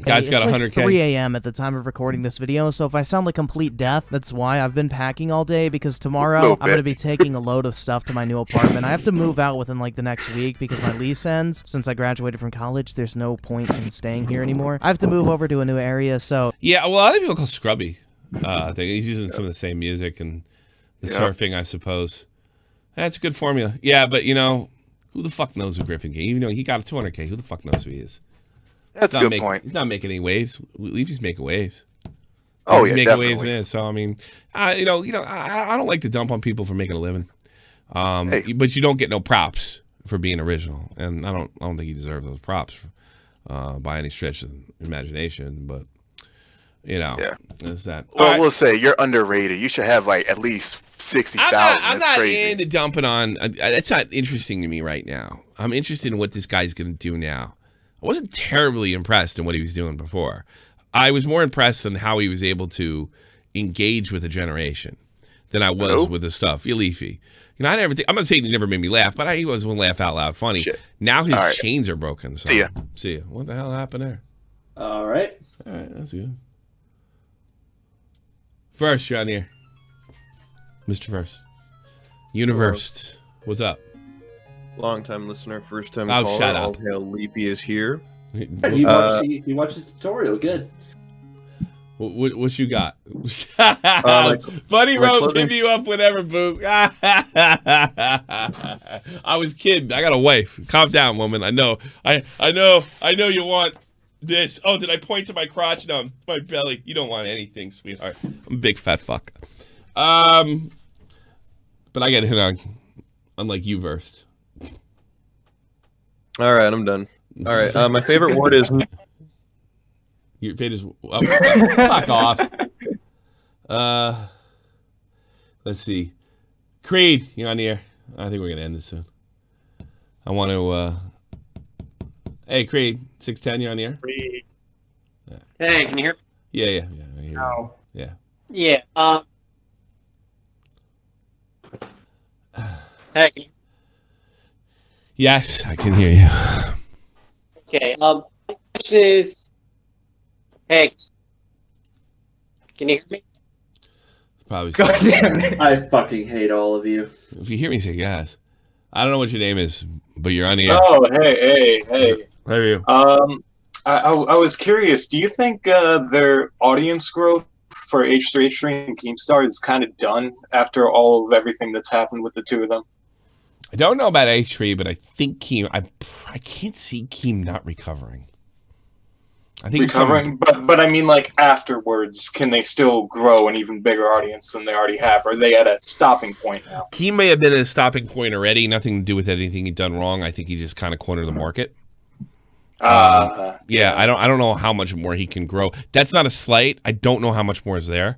Guy's got 100K. It's like 3 a.m. at the time of recording this video, so if I sound like complete death, that's why I've been packing all day, because tomorrow I'm going to be taking a load of stuff to my new apartment. I have to move out within like the next week because my lease ends. Since I graduated from college, there's no point in staying here anymore. I have to move over to a new area, so... Yeah, well, a lot of people call Scrubae. I think he's using some of the same music and the surfing, I suppose. That's a good formula. Yeah, but who the fuck knows who Griffin Game? Even though he got a 200K, who the fuck knows who he is? That's a good point. He's not making any waves. Leafy's making waves. Oh, He's yeah, making definitely. waves in it. So I mean, I don't like to dump on people for making a living. But you don't get no props for being original, and I don't think he deserves those props by any stretch of the imagination. But it's that. Well, we'll say you're underrated. You should have like at least 60,000. I'm not into dumping on. That's not interesting to me right now. I'm interested in what this guy's going to do now. I wasn't terribly impressed in what he was doing before. I was more impressed in how he was able to engage with a generation than I was with the stuff. Leafy. I never think. I'm not saying he never made me laugh, but he was one laugh out loud funny. Shit. Now his chains are broken. So. See ya. What the hell happened there? All right, that's good. First, you're on here. Mr. Verse. Universe. What's up? Long time listener, first time caller. Shut up. All hail Leafy is here. He watched the tutorial. Good. What you got? Buddy Rose, give you up whenever, boo. I was kidding. I got a wife. Calm down, woman. I know you want this. Oh, did I point to my crotch? No, my belly. You don't want anything, sweetheart. I'm a big fat fuck. But I got hit on, unlike you versed. All right, I'm done. All right, my favorite word is. Your fate is fuck off. Let's see. Creed, you're on the air. I think we're gonna end this soon. I want to. Hey, Creed, 610, you're on the air. Creed. Hey, can you hear? Yeah. I hear No. You. Yeah. Yeah. Hey. Yes, I can hear you. Okay. Question is. Hey, can you hear me? Probably. God damn it! I fucking hate all of you. If you hear me, say yes. I don't know what your name is, but you're on the air. Oh, hey. How are you? I was curious. Do you think their audience growth for H3H3 and Keemstar is kind of done after all of everything that's happened with the two of them? I don't know about H3, but I think Keem. I can't see Keem not recovering. I think recovering, but I mean, like afterwards, can they still grow an even bigger audience than they already have? Or are they at a stopping point now? He may have been at a stopping point already. Nothing to do with anything he'd done wrong. I think he just kind of cornered the market. Yeah, I don't know how much more he can grow. That's not a slight. I don't know how much more is there.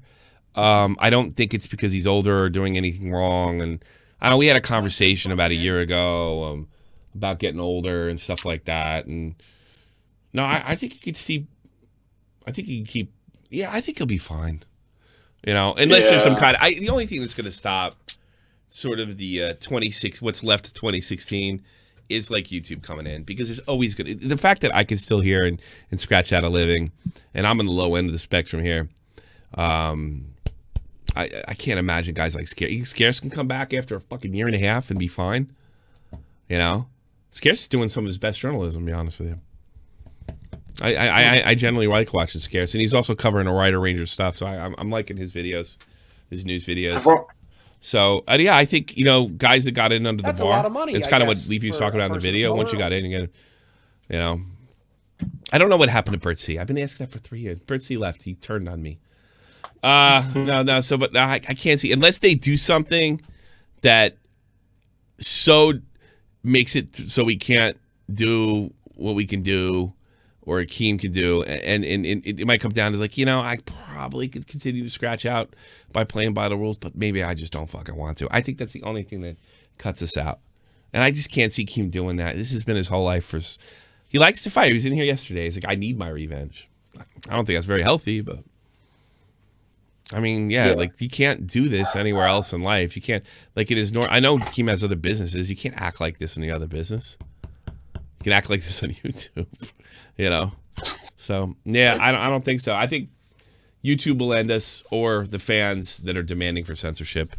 I don't think it's because he's older or doing anything wrong. And I know we had a conversation about a year ago about getting older and stuff like that. And no, I think he could see. I think he can keep. Yeah, I think he'll be fine. Unless there's some kind of. The only thing that's going to stop sort of the 26, what's left of 2016, is like YouTube coming in, because it's always good. The fact that I can still hear and scratch out a living, and I'm on the low end of the spectrum here. I can't imagine guys like Scarce can come back after a fucking year and a half and be fine. Scarce is doing some of his best journalism, to be honest with you. I generally like watching Scarce, and he's also covering a wider range of stuff. So I'm liking his videos, his news videos. So yeah, I think guys that got in under the bar. A lot of money, it's kind of what Leafy was talking about in the video. Once you got in, you get, I don't know what happened to Bert C. I've been asking that for 3 years. Bert C left. He turned on me. No. So, but I can't see unless they do something that so makes it so we can't do what we can do. Or Akeem could do, and it might come down to like, I probably could continue to scratch out by playing by the rules, but maybe I just don't fucking want to. I think that's the only thing that cuts us out, and I just can't see Akeem doing that. This has been his whole life. He likes to fight. He was in here yesterday. He's like, I need my revenge. I don't think that's very healthy, but I mean, yeah. Like you can't do this anywhere else in life. You can't like it is. I know Akeem has other businesses. You can't act like this in the other business. You can act like this on YouTube. So yeah, I don't think so. I think YouTube will end us, or the fans that are demanding for censorship,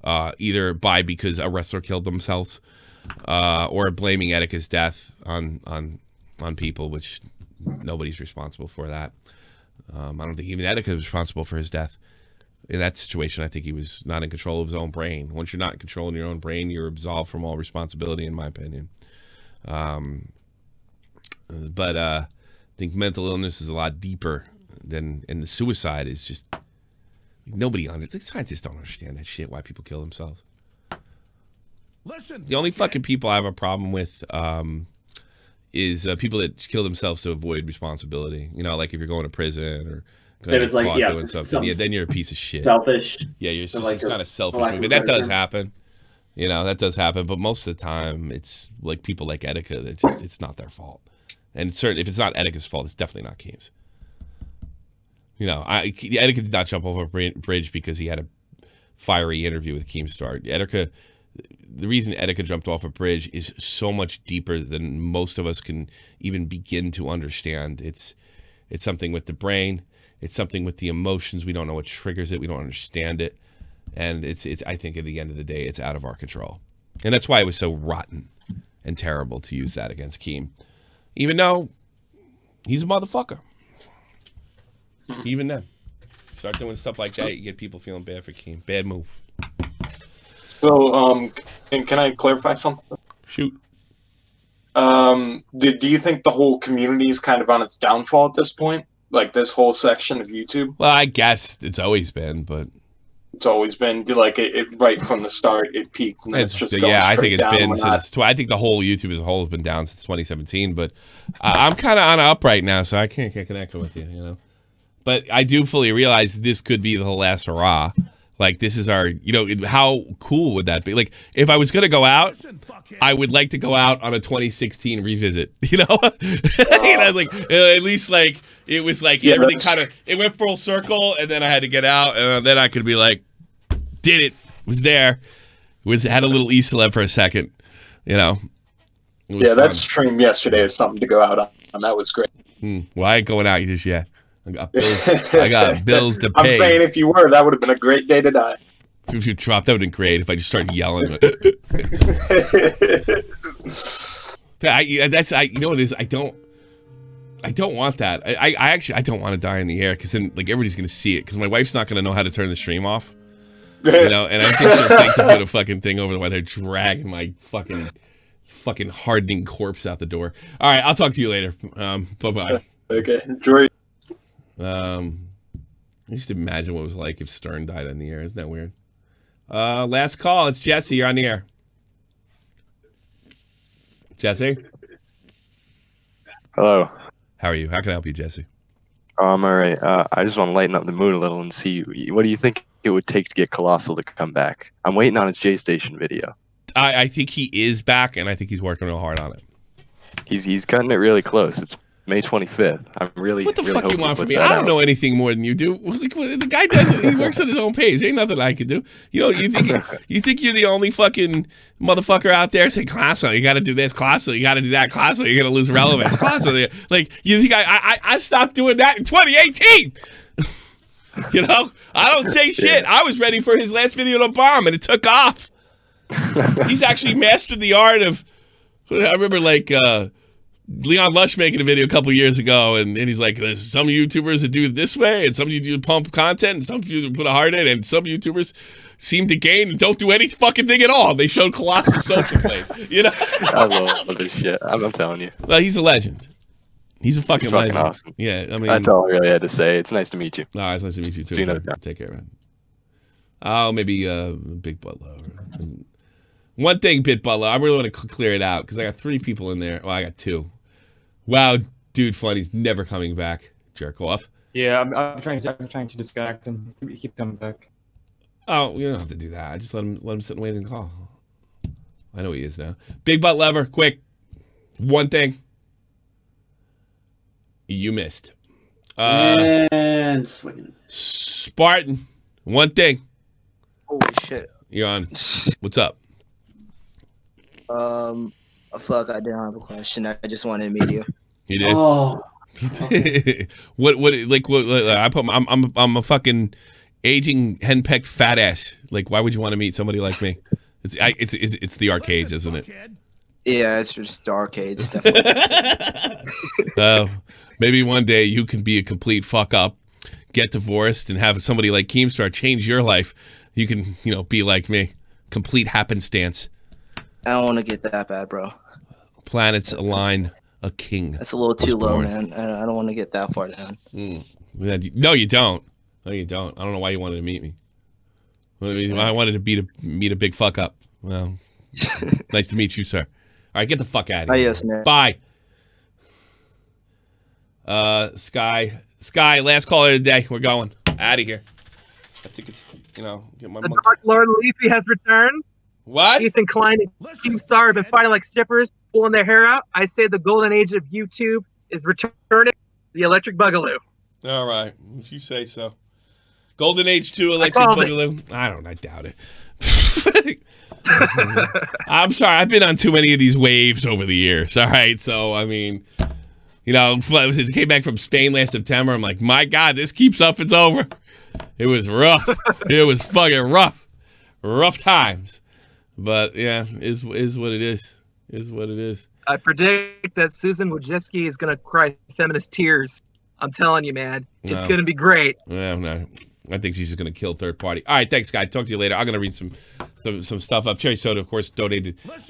either because a wrestler killed themselves, or blaming Etica's death on people, which nobody's responsible for that. I don't think even Etika was responsible for his death. In that situation, I think he was not in control of his own brain. Once you're not in control of your own brain, you're absolved from all responsibility, in my opinion. But I think mental illness is a lot deeper and the suicide is just nobody scientists don't understand that shit. Why people kill themselves. The only fucking people I have a problem with is people that kill themselves to avoid responsibility. You know, like if you're going to prison or going to get caught doing something, yeah, then you're a piece of shit. Selfish. Yeah, you're just kind of selfish. But that does happen. You know, that does happen. But most of the time, it's like people like Etika that just it's not their fault. And if it's not Etika's fault, it's definitely not Keem's. You know, Etika did not jump over a bridge because he had a fiery interview with Keemstar. Etika. The reason Etika jumped off a bridge is so much deeper than most of us can even begin to understand. It's something with the brain. It's something with the emotions. We don't know what triggers it. We don't understand it. And it's I think at the end of the day, it's out of our control. And that's why it was so rotten and terrible to use that against Keem. Even though he's a motherfucker. Even then. Start doing stuff like that, you get people feeling bad for Keem. Bad move. So, can I clarify something? Shoot. Do you think the whole community is kind of on its downfall at this point? Like this whole section of YouTube? Well, I guess it's always been, but it's always been like it right from the start. It peaked, and it's just going I think it's down been since. I think the whole YouTube as a whole has been down since 2017. But I'm kind of on an up right now, so I can't get connected with you. You know, but I do fully realize this could be the last hurrah. Like, this is our, you know, how cool would that be? Like, if I was going to go out, I would like to go out on a 2016 revisit, you know? You know, like, at least, like, it was like everything kind of, it went full circle, and then I had to get out, and then I could be like, did it, was there, had a little E-celeb for a second, you know? Yeah, that stream yesterday is something to go out on. That was great. Well, I ain't going out just yet. I got bills to pay. I'm saying if you were, that would have been a great day to die. If you dropped, that would have been great. If I just started yelling. You know what it is? I don't want that. I actually don't want to die in the air because then like everybody's gonna see it because my wife's not gonna know how to turn the stream off. You know, and I think she'll think to put a fucking thing over while they're dragging my fucking hardening corpse out the door. All right, I'll talk to you later. Bye bye. Okay, enjoy. I used to imagine what it was like if Stern died in the air. Isn't that weird? Last call. It's Jesse. You're on the air. Jesse? Hello. How are you? How can I help you, Jesse? I'm all right. I just want to lighten up the mood a little and see what do you think it would take to get Colossal to come back? I'm waiting on his J Station video. I think he is back, and I think he's working real hard on it. He's cutting it really close. It's May 25th. I'm really. What the really fuck you want from me? I don't know anything more than you do. The guy does it. He works on his own page. Ain't nothing I can do. You know, you think you're the only fucking motherfucker out there saying, Colossal, you got to do this. Colossal, you got to do that. Colossal, you're gonna lose relevance. Colossal, like you think I stopped doing that in 2018. You know, I don't say shit. I was ready for his last video to bomb, and it took off. He's actually mastered the art of. I remember like. Leon Lush making a video a couple years ago, and he's like, there's some YouTubers that do it this way, and some do pump content, and some people put a heart in, and some YouTubers seem to gain and don't do any fucking thing at all. They showed Colossus Social Play, you know? I love this shit. I'm telling you. Well, he's a legend. He's a fucking legend. Awesome. Yeah, I mean. That's all I really had to say. It's nice to meet you. No, it's nice to meet you too. See you another time. Take care, man. Oh, maybe Big Butler. One thing, Bit Butler, I really want to clear it out, because I got 3 people in there. Well, I got 2. Wow, dude, Funny's never coming back. Jerk off. Yeah, I'm trying to distract him. Keep coming back. Oh, you don't have to do that. I just let him sit and wait and call. I know he is now. Big butt lever, quick. One thing. You missed. And swinging. Spartan. One thing. Holy shit. You're on. What's up? Fuck, I didn't have a question. I just wanted to meet you. You did? Oh. What I put I'm a fucking aging henpecked fat ass. Like, why would you want to meet somebody like me? It's the arcades, isn't it? Yeah, it's just the arcades, definitely. Maybe one day you can be a complete fuck up, get divorced, and have somebody like Keemstar change your life. You can, be like me. Complete happenstance. I don't want to get that bad, bro. Planets align. A king. That's a little too low, man. I don't want to get that far down. No, you don't. No, you don't. I don't know why you wanted to meet me. I wanted to meet a big fuck up. Well, nice to meet you, sir. All right, get the fuck out of here. Yes, man. Bye. Sky, last caller of the day. We're going out of here. I think it's, get my The monkey. Dark Lord Leafy has returned. What? Ethan Klein and Team Star have been fighting like strippers, pulling their hair out. I say the golden age of YouTube is returning. The Electric Boogaloo. All right, if you say so. Golden Age 2 Electric Boogaloo. I doubt it. I'm sorry. I've been on too many of these waves over the years. All right, so I mean, it came back from Spain last September. I'm like, my God, this keeps up. It's over. It was rough. It was fucking rough. Rough times. But yeah, is what it is. Is what it is. I predict that Susan Wojcicki is going to cry feminist tears. I'm telling you, man. It's going to be great. Yeah, no. I think she's just going to kill third party. All right, thanks, guy. Talk to you later. I'm going to read some stuff up. Cherry Soda, of course, donated. Cherry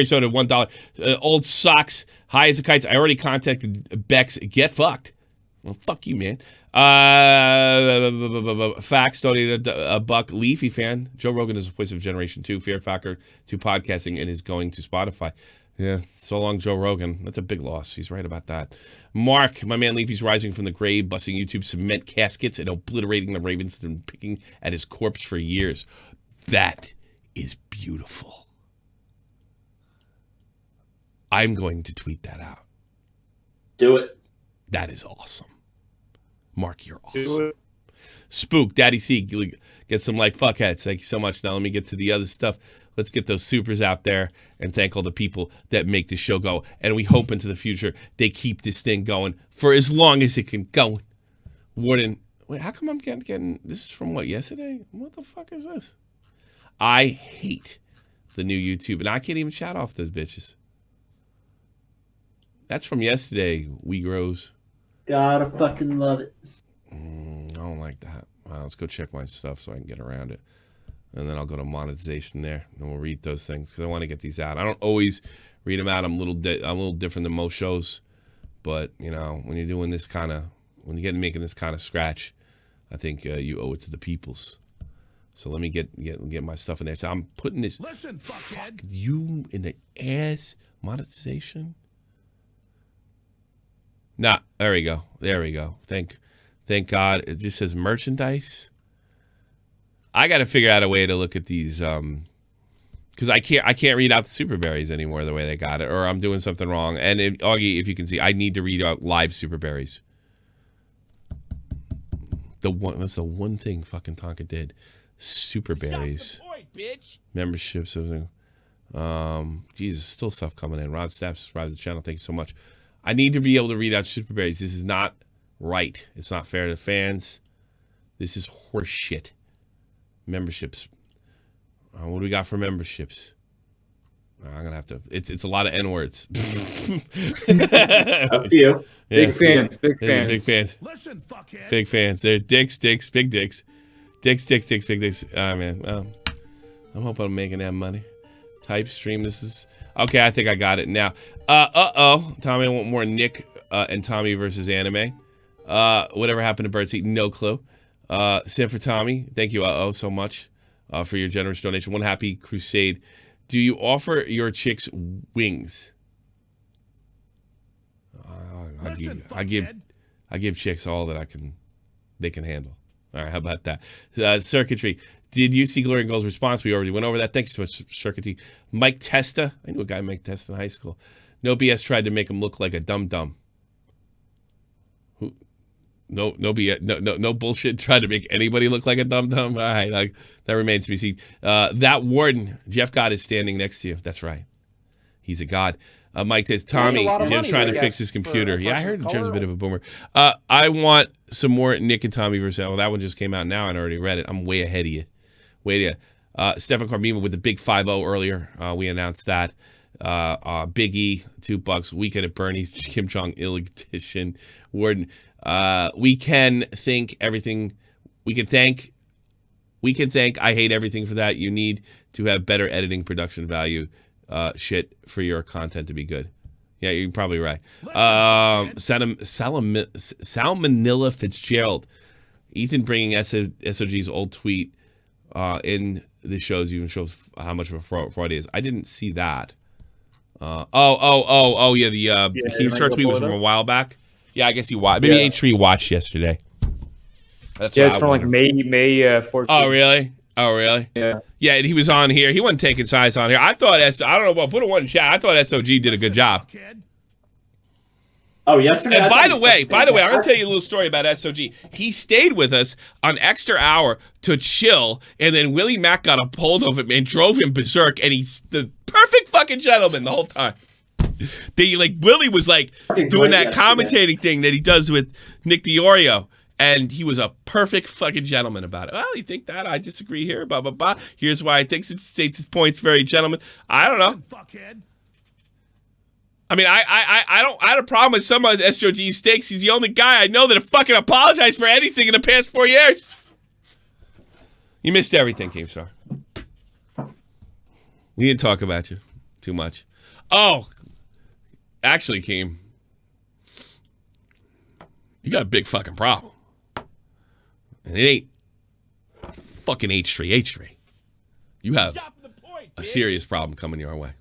Soda, $1. Old socks, high as a kite. I already contacted Bex. Get fucked. Well, fuck you, man. Fax donated a buck. Leafy fan. Joe Rogan is the voice of Generation 2. Fear Factor to podcasting and is going to Spotify. Yeah, so long, Joe Rogan. That's a big loss. He's right about that. Mark, my man Leafy's rising from the grave, busting YouTube cement caskets and obliterating the Ravens that have been picking at his corpse for years. That is beautiful. I'm going to tweet that out. Do it. That is awesome. Mark, you're awesome. Spook, Daddy C, get some like fuckheads. Thank you so much. Now let me get to the other stuff. Let's get those supers out there and thank all the people that make this show go. And we hope into the future they keep this thing going for as long as it can go. Warden, wait, how come I'm getting this is from what, yesterday? What the fuck is this? I hate the new YouTube, and I can't even shout off those bitches. That's from yesterday, We Grows. Gotta fucking love it. I don't like that. Let's go check my stuff so I can get around it. And then I'll go to monetization there, and we'll read those things because I want to get these out. I don't always read them out. I'm a little different than most shows, but when you're doing this when you get making this kind of scratch, I think you owe it to the peoples. So let me get my stuff in there. So I'm putting this. Listen, fuck you in the ass monetization. Nah, there we go. There we go. Thank God. It just says merchandise. I got to figure out a way to look at these because I can't read out the super berries anymore the way they got it, or I'm doing something wrong. And Augie, if you can see, I need to read out live super berries. That's the one thing fucking Tonka did. Super berries, memberships, everything. Jesus, still stuff coming in. Rod Staff subscribe to the channel. Thank you so much. I need to be able to read out super berries. This is not right. It's not fair to fans. This is horse shit. Memberships. What do we got for memberships? I'm gonna have to. It's a lot of N words. Up to you. Big fans. Big fans. Big fans. Listen, fuckhead. Big fans. They're dicks, big dicks, big dicks. Ah, man. Well, I'm hoping I'm making that money. Type stream. This is okay. I think I got it now. Tommy, I want more Nick and Tommy versus anime. Whatever happened to Birdseat? No clue. Sam for Tommy, thank you, so much for your generous donation. One happy crusade. Do you offer your chicks wings? I give chicks all that they can handle. All right, how about that? Circuitry. Did you see Glory and Gold's response? We already went over that. Thank you so much, Circuitry. Mike Testa. I knew a guy Mike Testa in high school. No BS tried to make him look like a dum-dum. No BS, no bullshit. Tried to make anybody look like a dum-dum. All right, that remains to be seen. That warden, Jeff God, is standing next to you. That's right. He's a god. Mike says, Tommy, Jim's trying to fix his computer. Yeah, I heard Jim's a bit of a boomer. I want some more Nick and Tommy versus. Well, that one just came out now, and I already read it. I'm way ahead of you. Stefan Carbima with the big 5-0 earlier. We announced that. Big E, $2. Weekend at Bernie's, Kim Jong-il edition. Warden. We can thank everything. We can thank I hate everything for that. You need to have better editing production value shit for your content to be good. Yeah, you're probably right. Salmonella Fitzgerald. Ethan bringing SOG's old tweet in the shows even shows how much of a fraud he is. I didn't see that. Yeah, the Keemstar tweet was from a while back. Yeah, I guess he watched. Maybe H3 watched yesterday. That's it's from like May 14th. Oh, really? Oh, really? Yeah. Yeah, and he was on here. He wasn't taking sides on here. I thought, I don't know, put a one in chat. I thought SOG did a good job. Oh, yesterday. And by the way, I'm going to tell you a little story about SOG. He stayed with us an extra hour to chill, and then Willie Mack got a hold of him and drove him berserk, and he's the perfect fucking gentleman the whole time. Willie was like doing that commentating thing that he does with Nick DiOrio. And he was a perfect fucking gentleman about it. Well, you think that? I disagree here. Blah, blah, blah. Here's why I think it states his points very gentleman. I don't know. I mean, I had a problem with some of SOG's stakes. He's the only guy I know that fucking apologized for anything in the past 4 years. You missed everything, Keemstar. We didn't talk about you too much. Oh, actually, Keem, you got a big fucking problem. And it ain't fucking H3. You have a serious problem coming your way.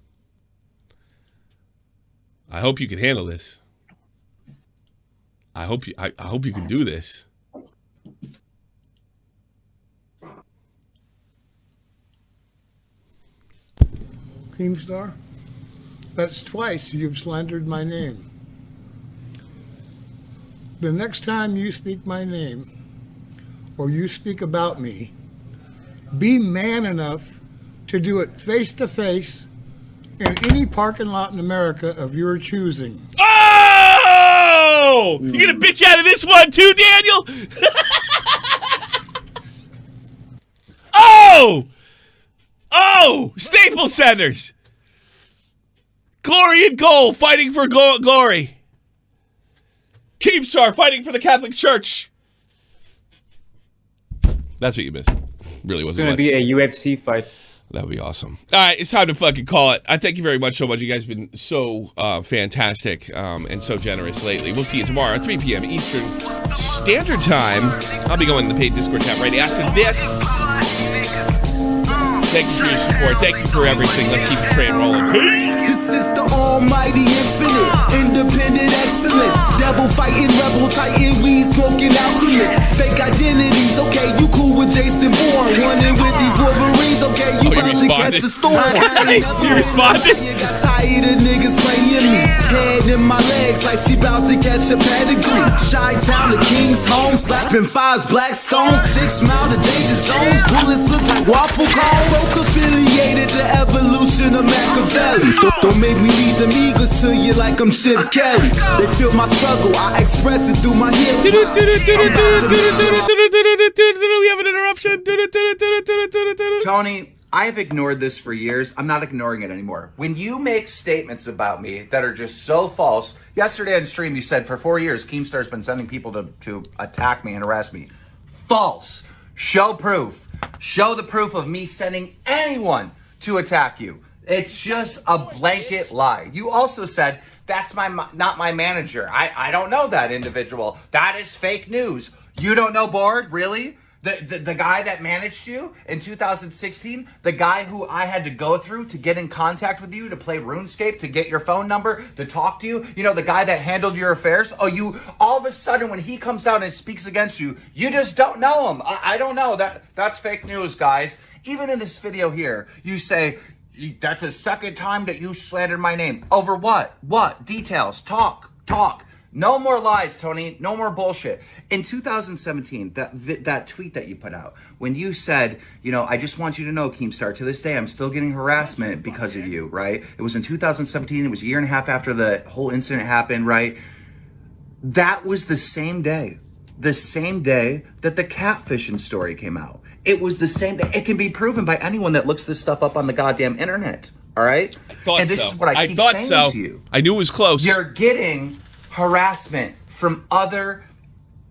I hope you can handle this. I hope you can do this. Keemstar, that's twice you've slandered my name. The next time you speak my name, or you speak about me, be man enough to do it face to face in any parking lot in America of your choosing. Oh! You gonna bitch out of this one too, Daniel? Oh! Staples Centers! Glory and goal, fighting for glory. Keemstar fighting for the Catholic Church. That's what you missed. Really wasn't much. It's going to be a UFC fight. That would be awesome. All right, it's time to fucking call it. I thank you very much so much. You guys have been so fantastic and so generous lately. We'll see you tomorrow at 3 p.m. Eastern Standard Time. I'll be going to the paid Discord chat right after this. Thank you for your support. Thank you for everything. Let's keep the train rolling. This is the almighty infinite, independent excellence. Devil fighting, rebel titan, weed smoking alchemist. Fake identities, okay, you cool with Jason Bourne. Running with these Wolverines, okay, you about to catch a storm. You responded? You got tired of niggas playing me. Head in my legs like she about to catch a pedigree. Chi-town, the king's home, slapping fives, black stones. 6 mile to danger zones, bullets look like waffle cones. Affiliated to evolution of Machiavelli. Don't make me lead them eagles to you like I'm Chip Kelly. They feel my struggle, I express it through my hip. We have an interruption. Tony, I've ignored this for years. I'm not ignoring it anymore. When you make statements about me that are just so false, yesterday on stream you said for 4 years Keemstar's been sending people to attack me and harass me. False. Show proof. Show the proof of me sending anyone to attack you. It's just a blanket lie. You also said that's not my manager. I don't know that individual. That is fake news. You don't know Board, really? The guy that managed you in 2016, the guy who I had to go through to get in contact with you, to play RuneScape, to get your phone number, to talk to you, you know, the guy that handled your affairs. Oh, you, all of a sudden when he comes out and speaks against you, you just don't know him. I don't know. That's fake news, guys. Even in this video here, you say, that's the second time that you slandered my name. Over what? What? Details. Talk. No more lies, Tony. No more bullshit. In 2017, that tweet that you put out, when you said, you know, I just want you to know, Keemstar, to this day, I'm still getting harassment because of you, right? It was in 2017. It was a year and a half after the whole incident happened, right? That was the same day that the catfishing story came out. It was the same day. It can be proven by anyone that looks this stuff up on the goddamn internet, all right? And this is what I keep saying to you. I knew it was close. You're getting harassment from other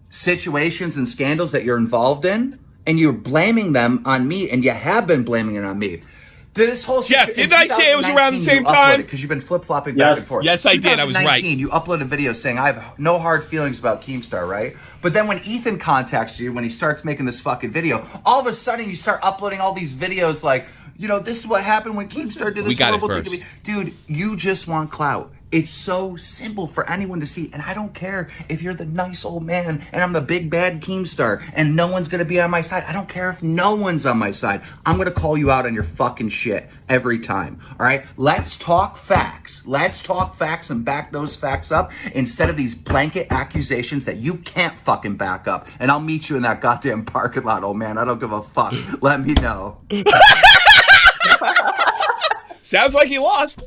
situations and scandals that you're involved in, and you're blaming them on me, and you have been blaming it on me. This whole Jeff, didn't I say it was around the same time? Because you've been flip-flopping back and forth. Yes, I did. I was right. You uploaded a video saying, I have no hard feelings about Keemstar, right? But then when Ethan contacts you, when he starts making this fucking video, all of a sudden you start uploading all these videos like, you know, this is what happened when Keemstar did this horrible thing to me. Dude, you just want clout. It's so simple for anyone to see. And I don't care if you're the nice old man and I'm the big bad Keemstar and no one's going to be on my side. I don't care if no one's on my side. I'm going to call you out on your fucking shit every time. All right? Let's talk facts. Let's talk facts and back those facts up instead of these blanket accusations that you can't fucking back up. And I'll meet you in that goddamn parking lot, old man. I don't give a fuck. Let me know. Sounds like he lost.